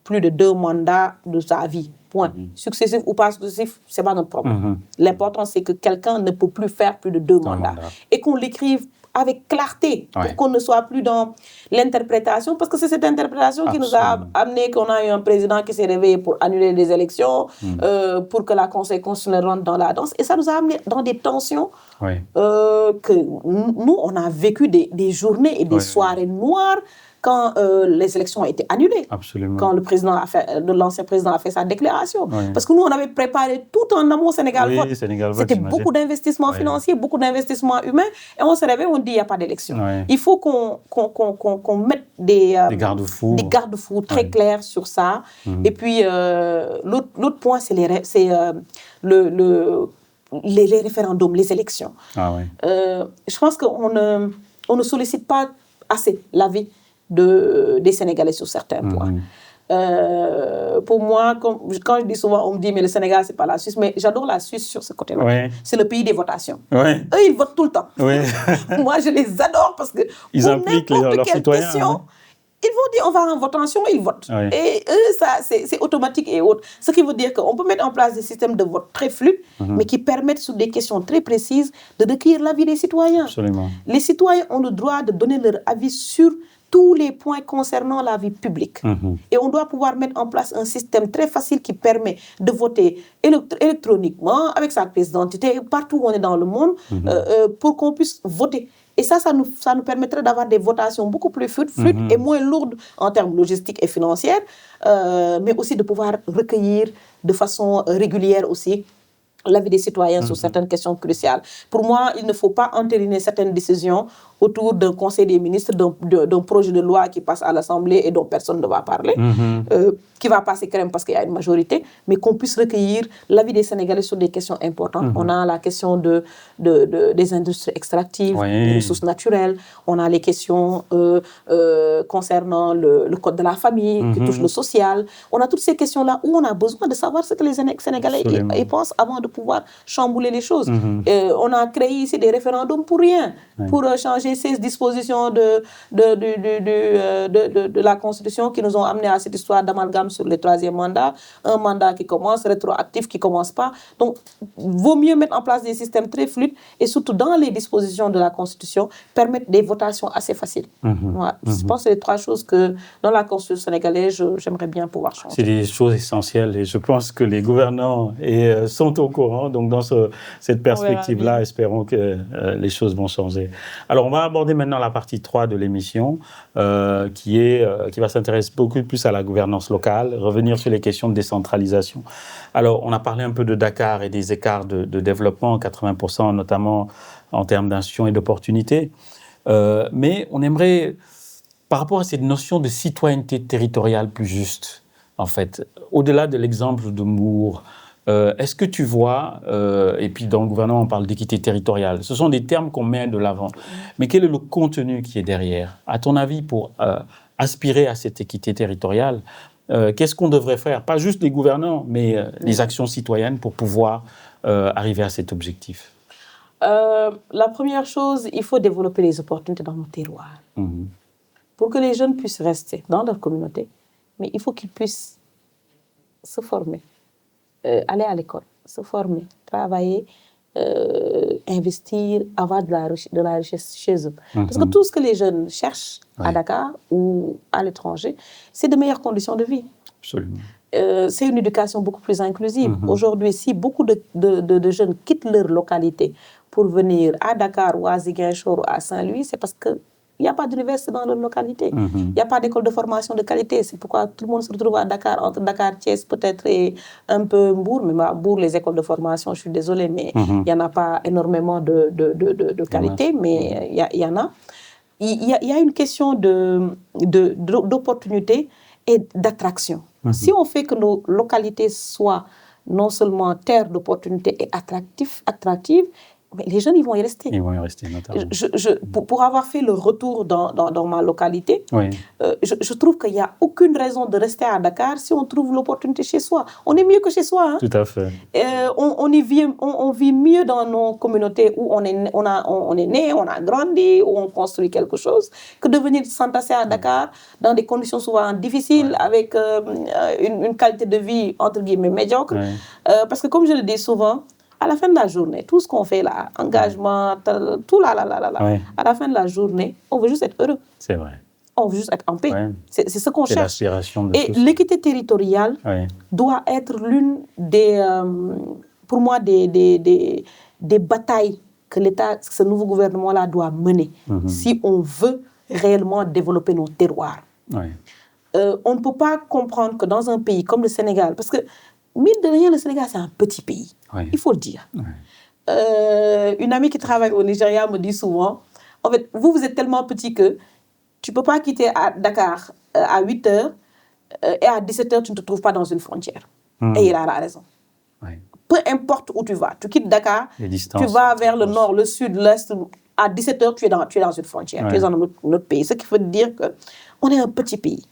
plus de 2 mandats de sa vie. Point. Successif ou pas successif, ce n'est pas notre problème. L'important, c'est que quelqu'un ne peut plus faire plus de 2 mandats. Et qu'on l'écrive avec clarté, pour qu'on ne soit plus dans l'interprétation, parce que c'est cette interprétation qui nous a amené qu'on a eu un président qui s'est réveillé pour annuler les élections, pour que la Conseil constitutionnel rentre dans la danse. Et ça nous a amené dans des tensions que nous, on a vécu des journées et des soirées noires quand les élections ont été annulées. Absolument. Quand l'ancien président a fait sa déclaration. Parce que nous, on avait préparé tout en amont Sénégal vote. C'était beaucoup d'investissements financiers, beaucoup d'investissements humains. Et on se réveille, on dit, il n'y a pas d'élection. Il faut qu'on mette des garde-fous très clairs sur ça. Et puis, l'autre point, c'est les référendums, les élections. Je pense qu'on ne sollicite pas assez l'avis des Sénégalais sur certains points. Pour moi, quand je dis souvent, on me dit, mais le Sénégal, c'est pas la Suisse, mais j'adore la Suisse sur ce côté-là. C'est le pays des votations. Eux, ils votent tout le temps. Moi, je les adore parce que ils impliquent leurs citoyens. Ils vont dire, on va en votation, ils votent. Et eux, ça, c'est automatique et autres. Ce qui veut dire qu'on peut mettre en place des systèmes de vote très fluides, mais qui permettent, sur des questions très précises, de recueillir l'avis des citoyens. Absolument. Les citoyens ont le droit de donner leur avis sur tous les points concernant la vie publique. Et on doit pouvoir mettre en place un système très facile qui permet de voter électroniquement, avec sa pièce d'identité, partout où on est dans le monde, pour qu'on puisse voter. Et ça nous permettrait d'avoir des votations beaucoup plus fluides et moins lourdes en termes logistiques et financiers, mais aussi de pouvoir recueillir de façon régulière aussi l'avis des citoyens sur certaines questions cruciales. Pour moi, il ne faut pas entériner certaines décisions autour d'un conseil des ministres, d'un projet de loi qui passe à l'Assemblée et dont personne ne va parler, qui va passer quand même parce qu'il y a une majorité, mais qu'on puisse recueillir l'avis des Sénégalais sur des questions importantes. On a la question des industries extractives, des ressources naturelles, on a les questions concernant le code de la famille, qui touche le social. On a toutes ces questions-là où on a besoin de savoir ce que les Sénégalais y pensent avant de pouvoir chambouler les choses. On a créé ici des référendums pour rien, pour changer ces dispositions de la Constitution qui nous ont amené à cette histoire d'amalgame sur le 3e mandat, un mandat qui commence, rétroactif qui ne commence pas. Donc, il vaut mieux mettre en place des systèmes très fluides et surtout dans les dispositions de la Constitution, permettre des votations assez faciles. Je pense que c'est les 3 choses que dans la Constitution sénégalaise, j'aimerais bien pouvoir changer. C'est des choses essentielles et je pense que les gouvernants sont au courant. Donc, dans cette perspective-là, espérons que les choses vont changer. Alors, on va aborder maintenant la partie 3 de l'émission qui va s'intéresser beaucoup plus à la gouvernance locale, revenir sur les questions de décentralisation. Alors, on a parlé un peu de Dakar et des écarts de développement, 80% notamment en termes d'institutions et d'opportunités. Mais on aimerait, par rapport à cette notion de citoyenneté territoriale plus juste, en fait, au-delà de l'exemple de Mour, est-ce que tu vois, et puis dans le gouvernement on parle d'équité territoriale, ce sont des termes qu'on met de l'avant, mais quel est le contenu qui est derrière? À ton avis, pour aspirer à cette équité territoriale, qu'est-ce qu'on devrait faire? Pas juste les gouvernants, mais les actions citoyennes pour pouvoir arriver à cet objectif. La première chose, il faut développer les opportunités dans nos terroirs. Pour que les jeunes puissent rester dans leur communauté, mais il faut qu'ils puissent se former. Aller à l'école, se former, travailler, investir, avoir de la richesse chez eux. Parce que tout ce que les jeunes cherchent à Dakar ou à l'étranger, c'est de meilleures conditions de vie. Absolument. C'est une éducation beaucoup plus inclusive. Aujourd'hui, si beaucoup de jeunes quittent leur localité pour venir à Dakar ou à Ziguinchor ou à Saint-Louis, c'est parce que il n'y a pas d'université dans leur localité. Il n'y a pas d'école de formation de qualité. C'est pourquoi tout le monde se retrouve à Dakar, entre Dakar, Thiès, peut-être, et un peu Mbour. Mais à Mbour, les écoles de formation, je suis désolée, mais il n'y en a pas énormément de qualité, mais il y en a. il y a une question d'opportunité et d'attraction. Si on fait que nos localités soient non seulement terre d'opportunités et attractives, mais les jeunes, ils vont y rester. Ils vont y rester, notamment. Pour avoir fait le retour dans ma localité, oui. Je trouve qu'il n'y a aucune raison de rester à Dakar si on trouve l'opportunité chez soi. On est mieux que chez soi. Hein? Tout à fait. On vit mieux dans nos communautés où on est né, on a grandi, où on construit quelque chose, que de venir s'entasser à Dakar dans des conditions souvent difficiles, avec une qualité de vie, entre guillemets, médiocre. Parce que comme je le dis souvent, à la fin de la journée, tout ce qu'on fait là, engagement, tout là, à la fin de la journée, on veut juste être heureux. C'est vrai. On veut juste être en paix. C'est ce qu'on cherche. C'est l'aspiration de Et l'équité territoriale doit être l'une des, pour moi, des batailles que ce nouveau gouvernement-là doit mener si on veut réellement développer nos terroirs. On ne peut pas comprendre que dans un pays comme le Sénégal, parce que mine de rien, le Sénégal, c'est un petit pays. Il faut le dire. Une amie qui travaille au Nigeria me dit souvent, en fait, vous êtes tellement petit que tu ne peux pas quitter Dakar à 8 h et à 17 h, tu ne te trouves pas dans une frontière. Et il a raison. Peu importe où tu vas, tu quittes Dakar, tu vas vers le nord, le sud, l'est, à 17 h, tu es dans une frontière, tu es dans notre pays. Ce qui veut dire qu'on est un petit pays.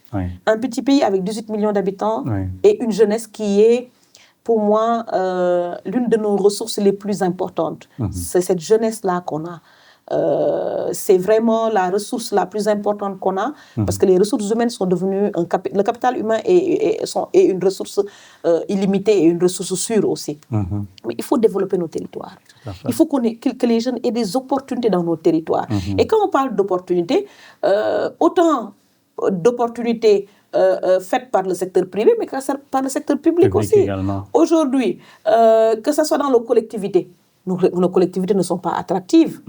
Un petit pays avec 18 millions d'habitants et une jeunesse qui est, pour moi, l'une de nos ressources les plus importantes. C'est cette jeunesse-là qu'on a. C'est vraiment la ressource la plus importante qu'on a, parce que les ressources humaines sont devenues le capital humain est une ressource illimitée et une ressource sûre aussi. Mais il faut développer nos territoires. Il faut que les jeunes aient des opportunités dans nos territoires. Et quand on parle d'opportunités, autant d'opportunités faites par le secteur privé, mais par le secteur public aussi. Aujourd'hui, que ce soit dans nos collectivités, nos collectivités ne sont pas attractives.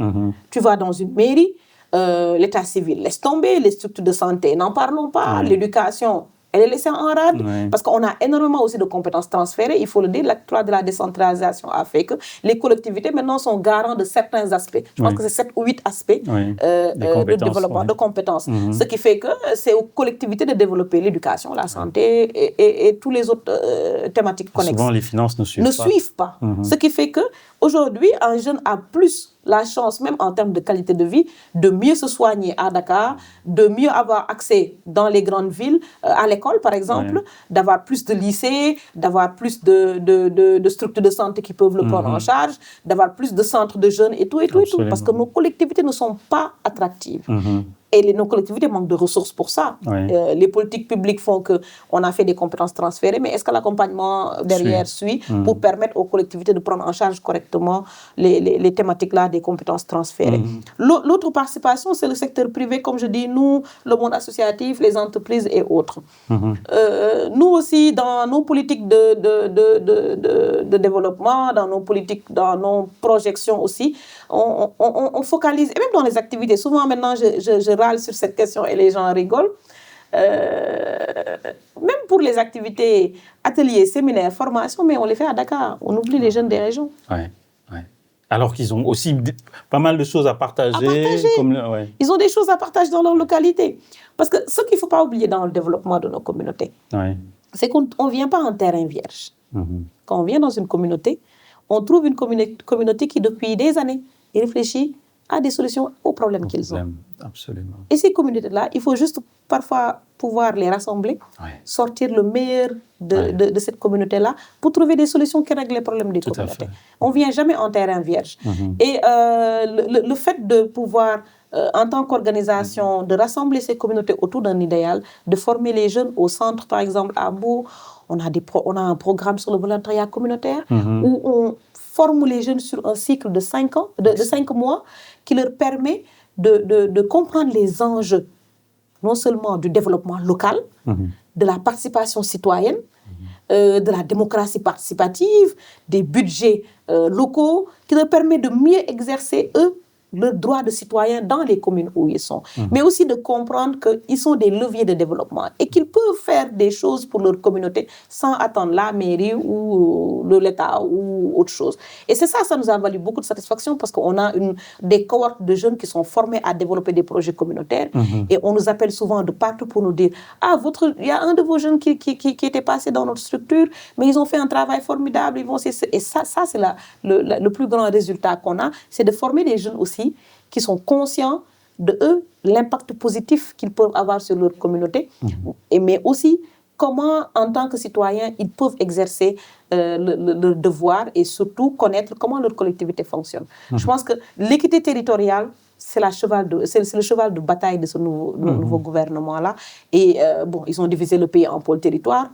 Tu vas dans une mairie, l'état civil laisse tomber, les structures de santé, n'en parlons pas, l'éducation, elle est laissée en rade, parce qu'on a énormément aussi de compétences transférées. Il faut le dire, l'acte 3 de la décentralisation a fait que les collectivités maintenant sont garants de certains aspects. Je pense que c'est 7 ou 8 aspects de développement, de compétences. Ce qui fait que c'est aux collectivités de développer l'éducation, la santé et tous les autres thématiques connexes. Souvent, les finances ne suivent pas. Ce qui fait qu'aujourd'hui, un jeune a plus la chance, même en termes de qualité de vie, de mieux se soigner à Dakar, de mieux avoir accès dans les grandes villes, à l'école par exemple, d'avoir plus de lycées, d'avoir plus de structures de santé qui peuvent le prendre en charge, d'avoir plus de centres de jeunes et tout, parce que nos collectivités ne sont pas attractives. Et nos collectivités manquent de ressources pour ça. Les politiques publiques font qu'on a fait des compétences transférées, mais est-ce que l'accompagnement derrière suit pour permettre aux collectivités de prendre en charge correctement les thématiques-là des compétences transférées? L'autre participation, c'est le secteur privé, comme je dis, nous, le monde associatif, les entreprises et autres. Nous aussi, dans nos politiques de développement, dans nos projections aussi, on focalise, et même dans les activités. Souvent, maintenant, je râle sur cette question et les gens rigolent. Même pour les activités, ateliers, séminaires, formations, mais on les fait à Dakar. On oublie les jeunes des régions. Alors qu'ils ont aussi pas mal de choses à partager. Ils ont des choses à partager dans leur localité. Parce que ce qu'il ne faut pas oublier dans le développement de nos communautés, c'est qu'on ne vient pas en terrain vierge. Quand on vient dans une communauté, on trouve une communauté qui, depuis des années, réfléchit à des solutions aux problèmes qu'ils ont. Absolument. Et ces communautés-là, il faut juste parfois pouvoir les rassembler, sortir le meilleur de cette communauté-là pour trouver des solutions qui règlent les problèmes des communautés. On ne vient jamais en terrain vierge. Et le fait de pouvoir, en tant qu'organisation, de rassembler ces communautés autour d'un idéal, de former les jeunes au centre, par exemple, à Bourg, on a un programme sur le volontariat communautaire où on forme les jeunes sur un cycle de 5 mois qui leur permet de comprendre les enjeux, non seulement du développement local, de la participation citoyenne, de la démocratie participative, des budgets locaux, qui leur permet de mieux exercer, eux, leurs droits de citoyens dans les communes où ils sont, mais aussi de comprendre qu'ils sont des leviers de développement et qu'ils peuvent faire des choses pour leur communauté sans attendre la mairie ou l'État ou autre chose. Et c'est ça, ça nous a valu beaucoup de satisfaction parce qu'on a des cohortes de jeunes qui sont formés à développer des projets communautaires et on nous appelle souvent de partout pour nous dire « Ah, il y a un de vos jeunes qui était passé dans notre structure, mais ils ont fait un travail formidable. » Et ça c'est le plus grand résultat qu'on a, c'est de former des jeunes aussi qui sont conscients de eux, l'impact positif qu'ils peuvent avoir sur leur communauté, mais aussi comment, en tant que citoyens, ils peuvent exercer leur devoir et surtout connaître comment leur collectivité fonctionne. Je pense que l'équité territoriale, c'est le cheval de bataille de ce nouveau gouvernement-là. Et ils ont divisé le pays en pôles territoires.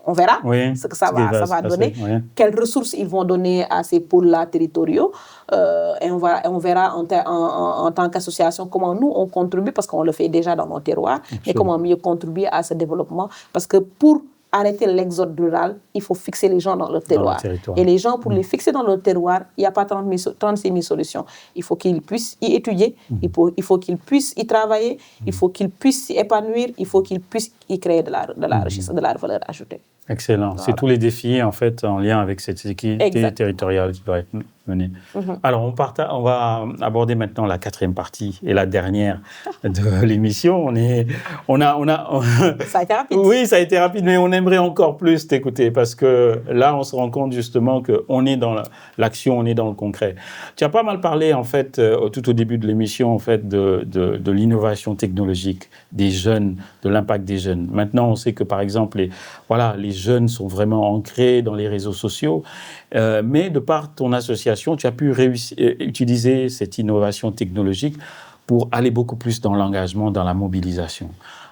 On verra ce que ça va donner, quelles ressources ils vont donner à ces pôles-là territoriaux. Et on verra en tant qu'association comment nous, on contribue, parce qu'on le fait déjà dans nos terroirs, mais comment mieux contribuer à ce développement. Parce que pour arrêter l'exode rural, il faut fixer les gens dans leur terroir. Et les gens, pour les fixer dans leur terroir, il n'y a pas 36 000 solutions. Il faut qu'ils puissent y étudier, il faut qu'ils puissent y travailler, il faut qu'ils puissent s'y épanouir, il faut qu'ils puissent y créer de la richesse, de la valeur ajoutée. Excellent. Voilà. C'est tous les défis, en fait, en lien avec cette équité territoriale qui doit être menée. Alors, on va aborder maintenant la 4e partie et la dernière de l'émission. Ça a été rapide. Oui, ça a été rapide, mais on aimerait encore plus t'écouter parce que là, on se rend compte justement qu'on est dans l'action, on est dans le concret. Tu as pas mal parlé, en fait, tout au début de l'émission, en fait, de l'innovation technologique des jeunes, de l'impact des jeunes. Maintenant, on sait que, par exemple, les jeunes sont vraiment ancrés dans les réseaux sociaux, mais de par ton association, tu as pu utiliser cette innovation technologique pour aller beaucoup plus dans l'engagement, dans la mobilisation.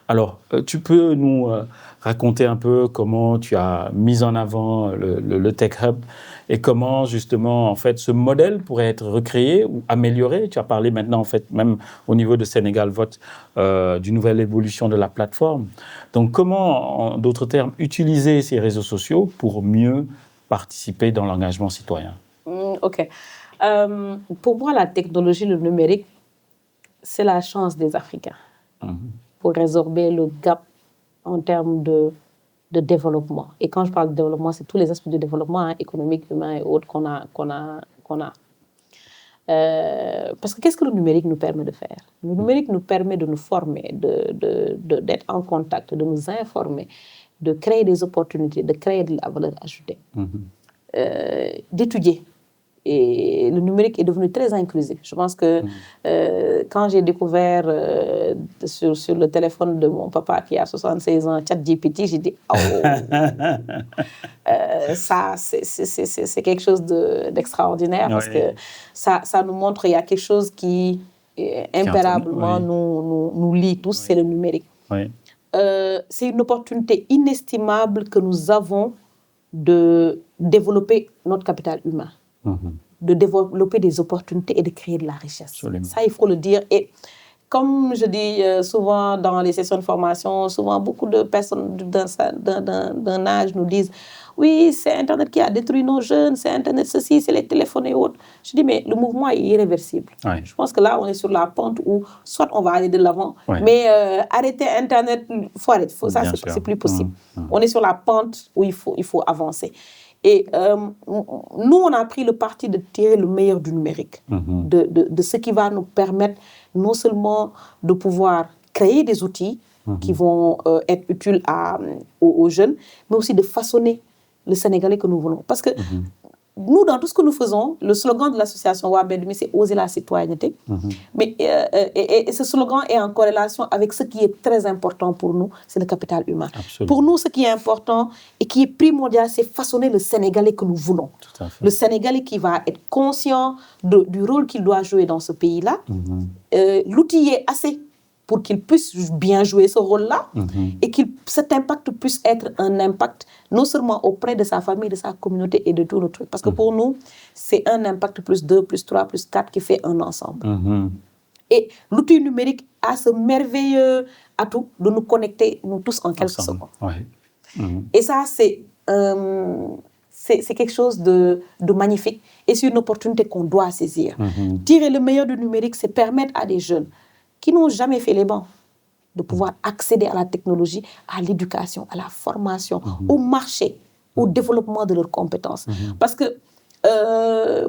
Alors, tu peux nous raconter un peu comment tu as mis en avant le Tech Hub et comment, justement, en fait, ce modèle pourrait être recréé ou amélioré. Tu as parlé maintenant, en fait, même au niveau de Sénégal Vote, d'une nouvelle évolution de la plateforme. Donc, comment, en d'autres termes, utiliser ces réseaux sociaux pour mieux participer dans l'engagement citoyen? OK. Pour moi, la technologie, le numérique, c'est la chance des Africains pour résorber le gap en termes de développement. Et quand je parle de développement, c'est tous les aspects du développement économique, humain et autres qu'on a. Parce que qu'est-ce que le numérique nous permet de faire? Le numérique nous permet de nous former, d'être en contact, de nous informer, de créer des opportunités, de créer de la valeur ajoutée, d'étudier. Et le numérique est devenu très inclusif. Je pense que quand j'ai découvert sur le téléphone de mon papa qui a 76 ans, ChatGPT, j'ai dit « Oh, ça, c'est quelque chose d'extraordinaire parce que ça nous montre qu'il y a quelque chose qui impérablement nous lie tous, c'est le numérique. C'est une opportunité inestimable que nous avons de développer notre capital humain. De développer des opportunités et de créer de la richesse. Absolument. Ça, il faut le dire. Et comme je dis souvent dans les sessions de formation, souvent beaucoup de personnes d'un âge nous disent « Oui, c'est Internet qui a détruit nos jeunes, c'est Internet ceci, c'est les téléphones et autres. » Je dis « Mais le mouvement est irréversible. » Je pense que là, on est sur la pente où soit on va aller de l'avant, mais arrêter Internet, il faut arrêter. Ça, c'est plus possible. On est sur la pente où il faut avancer. Et nous, on a pris le parti de tirer le meilleur du numérique, de ce qui va nous permettre non seulement de pouvoir créer des outils qui vont être utiles aux jeunes, mais aussi de façonner le Sénégalais que nous voulons. Parce que nous, dans tout ce que nous faisons, le slogan de l'association Wabedumi, c'est « Oser la citoyenneté ». Mais et ce slogan est en corrélation avec ce qui est très important pour nous, c'est le capital humain. Absolument. Pour nous, ce qui est important et qui est primordial, c'est façonner le Sénégalais que nous voulons. Le Sénégalais qui va être conscient du rôle qu'il doit jouer dans ce pays-là, l'outiller assez pour qu'il puisse bien jouer ce rôle-là et que cet impact puisse être un impact non seulement auprès de sa famille, de sa communauté et de tout le truc. Parce que pour nous, c'est un impact plus 2, plus 3, plus 4 qui fait un ensemble. Et l'outil numérique a ce merveilleux atout de nous connecter, nous tous, en quelques secondes. Et ça, c'est quelque chose de magnifique et c'est une opportunité qu'on doit saisir. Tirer le meilleur du numérique, c'est permettre à des jeunes qui n'ont jamais fait les bancs de pouvoir accéder à la technologie, à l'éducation, à la formation, au marché, au développement de leurs compétences. Parce que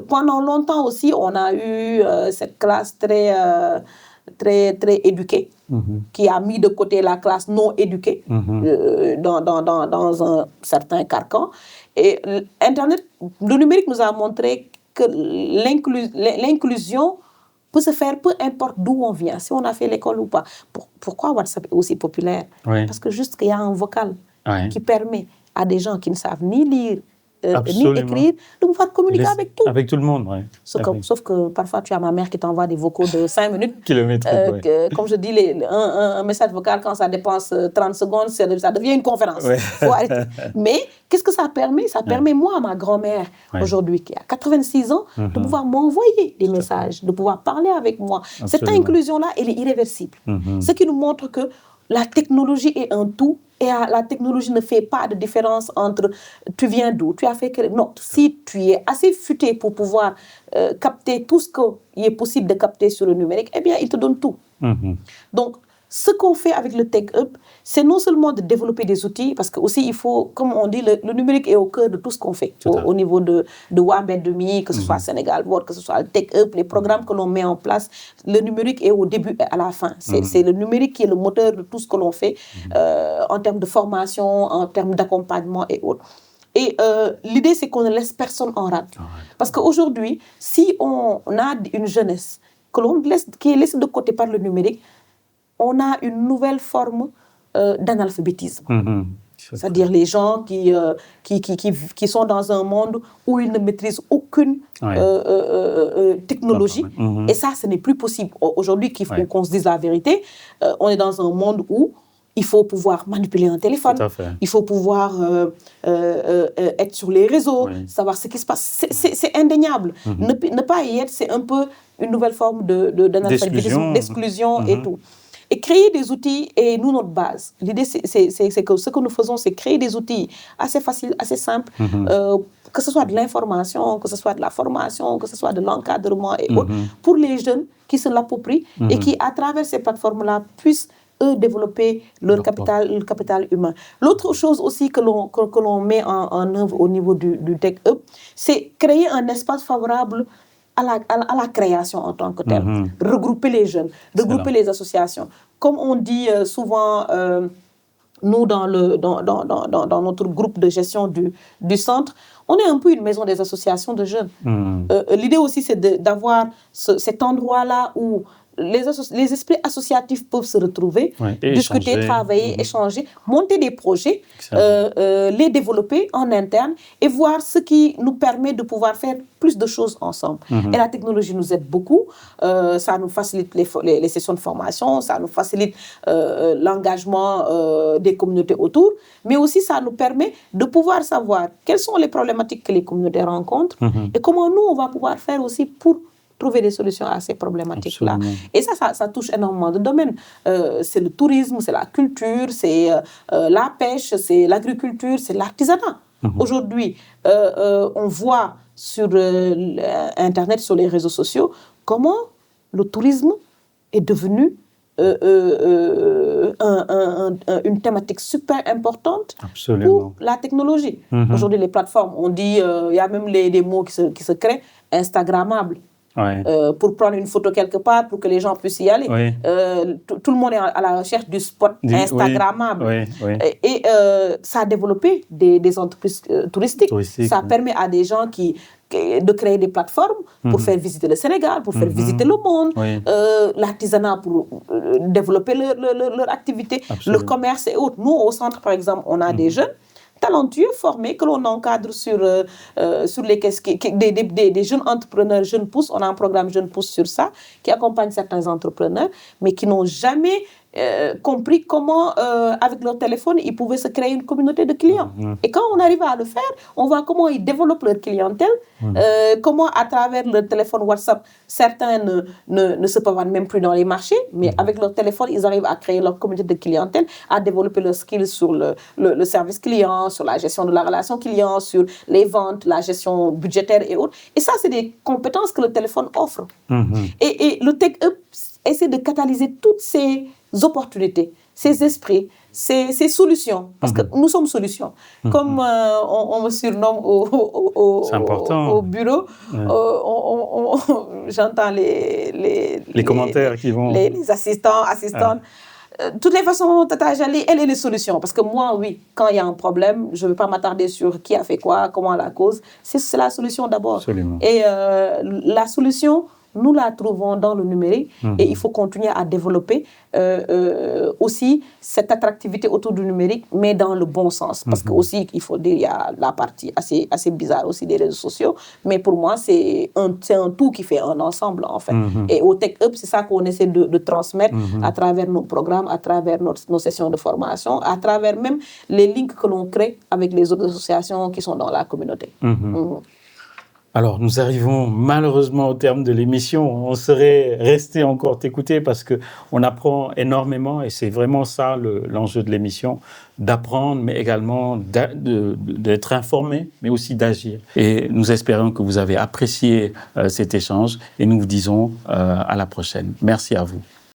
pendant longtemps aussi, on a eu cette classe très éduquée, qui a mis de côté la classe non éduquée dans un certain carcan. Et Internet, le numérique nous a montré que l'inclusion peut se faire peu importe d'où on vient, si on a fait l'école ou pas. Pourquoi WhatsApp est aussi populaire? Parce que juste qu'il y a un vocal qui permet à des gens qui ne savent ni lire ni écrire, de pouvoir communiquer avec tout. Avec tout le monde, oui. Sauf que parfois, tu as ma mère qui t'envoie des vocaux de 5 minutes. Comme je dis, un message vocal, quand ça dépense 30 secondes, ça devient une conférence. Faut arrêter. Mais qu'est-ce que ça permet? Ça permet, moi, à ma grand-mère, aujourd'hui, qui a 86 ans, de pouvoir m'envoyer des messages, de pouvoir parler avec moi. Cette inclusion-là, elle est irréversible. Ce qui nous montre que la technologie est un tout. Et la technologie ne fait pas de différence entre tu viens d'où, tu as fait que... Non, si tu es assez futé pour pouvoir capter tout ce qu'il est possible de capter sur le numérique, eh bien, il te donne tout. Donc, ce qu'on fait avec le Tech Hub, c'est non seulement de développer des outils, parce que aussi il faut, comme on dit, le numérique est au cœur de tout ce qu'on fait, au niveau de WAM&Demi, que ce soit Sénégal World, que ce soit le Tech Hub, les programmes que l'on met en place, le numérique est au début et à la fin. C'est le numérique qui est le moteur de tout ce que l'on fait en termes de formation, en termes d'accompagnement et autres. Et l'idée, c'est qu'on ne laisse personne en rade. Parce qu'aujourd'hui, si on a une jeunesse qui est laissée de côté par le numérique, on a une nouvelle forme d'analphabétisme. C'est-à-dire les gens qui sont dans un monde où ils ne maîtrisent aucune technologie. Et ça, ce n'est plus possible. Aujourd'hui, qu'on se dise la vérité, on est dans un monde où il faut pouvoir manipuler un téléphone, il faut pouvoir être sur les réseaux, savoir ce qui se passe. C'est indéniable. Ne pas y être, c'est un peu une nouvelle forme d'analphabétisme, d'exclusion et tout. Et créer des outils est nous notre base. L'idée, c'est que ce que nous faisons, c'est créer des outils assez faciles, assez simples, que ce soit de l'information, que ce soit de la formation, que ce soit de l'encadrement et autres, pour les jeunes qui se l'approprient et qui, à travers ces plateformes-là, puissent développer leur capital humain. L'autre chose aussi que l'on met en œuvre au niveau du Tech Hub, c'est créer un espace favorable à la création en tant que telle. Regrouper les jeunes, regrouper les associations. Comme on dit souvent, nous, dans notre groupe de gestion du centre, on est un peu une maison des associations de jeunes. L'idée aussi, c'est d'avoir cet endroit-là où les esprits associatifs peuvent se retrouver, discuter, échanger, travailler, échanger, monter des projets, les développer en interne et voir ce qui nous permet de pouvoir faire plus de choses ensemble. Et la technologie nous aide beaucoup, ça nous facilite les sessions de formation, ça nous facilite l'engagement des communautés autour, mais aussi ça nous permet de pouvoir savoir quelles sont les problématiques que les communautés rencontrent et comment nous, on va pouvoir faire aussi pour trouver des solutions à ces problématiques-là. Et ça touche énormément de domaines. C'est le tourisme, c'est la culture, c'est la pêche, c'est l'agriculture, c'est l'artisanat. Aujourd'hui, on voit sur Internet, sur les réseaux sociaux, comment le tourisme est devenu une thématique super importante pour la technologie. Aujourd'hui, les plateformes, on dit, il y a même des mots qui se créent, Instagrammables. Pour prendre une photo quelque part, pour que les gens puissent y aller. Tout le monde est à la recherche du spot Instagrammable. Et ça a développé des entreprises touristiques. Ça permet à des gens de créer des plateformes pour faire visiter le Sénégal, pour faire visiter le monde, l'artisanat pour développer leur activité, le commerce et autres. Nous, au centre, par exemple, on a des jeunes talentueux, formés, que l'on encadre sur des jeunes entrepreneurs, jeunes pousses. On a un programme Jeunes pousses sur ça, qui accompagne certains entrepreneurs, mais qui n'ont jamais compris comment, avec leur téléphone, ils pouvaient se créer une communauté de clients. Et quand on arrive à le faire, on voit comment ils développent leur clientèle, comment à travers leur téléphone WhatsApp, certains ne se vendent même plus dans les marchés, mais avec leur téléphone, ils arrivent à créer leur communauté de clientèle, à développer leurs skills sur le service client, sur la gestion de la relation client, sur les ventes, la gestion budgétaire et autres. Et ça, c'est des compétences que le téléphone offre. Et le Tech Up essaie de catalyser toutes ces opportunités, ces esprits, ces solutions, parce que nous sommes solutions. Comme on me surnomme au bureau, j'entends les commentaires qui vont... Les assistantes. De toutes les façons, Tata Jali, elle est les solutions. Parce que moi, oui, quand il y a un problème, je ne vais pas m'attarder sur qui a fait quoi, comment la cause. C'est la solution d'abord. Absolument. Et la solution, nous la trouvons dans le numérique et il faut continuer à développer aussi cette attractivité autour du numérique, mais dans le bon sens. Parce que aussi, il faut dire, il y a la partie assez bizarre aussi des réseaux sociaux, mais pour moi, c'est un tout qui fait un ensemble, en fait. Et au Tech Up, c'est ça qu'on essaie de transmettre à travers nos programmes, à travers nos sessions de formation, à travers même les liens que l'on crée avec les autres associations qui sont dans la communauté. Alors, nous arrivons malheureusement au terme de l'émission. On serait resté encore t'écouter parce qu'on apprend énormément et c'est vraiment ça l'enjeu de l'émission, d'apprendre, mais également d'être informé, mais aussi d'agir. Et nous espérons que vous avez apprécié cet échange et nous vous disons à la prochaine. Merci à vous.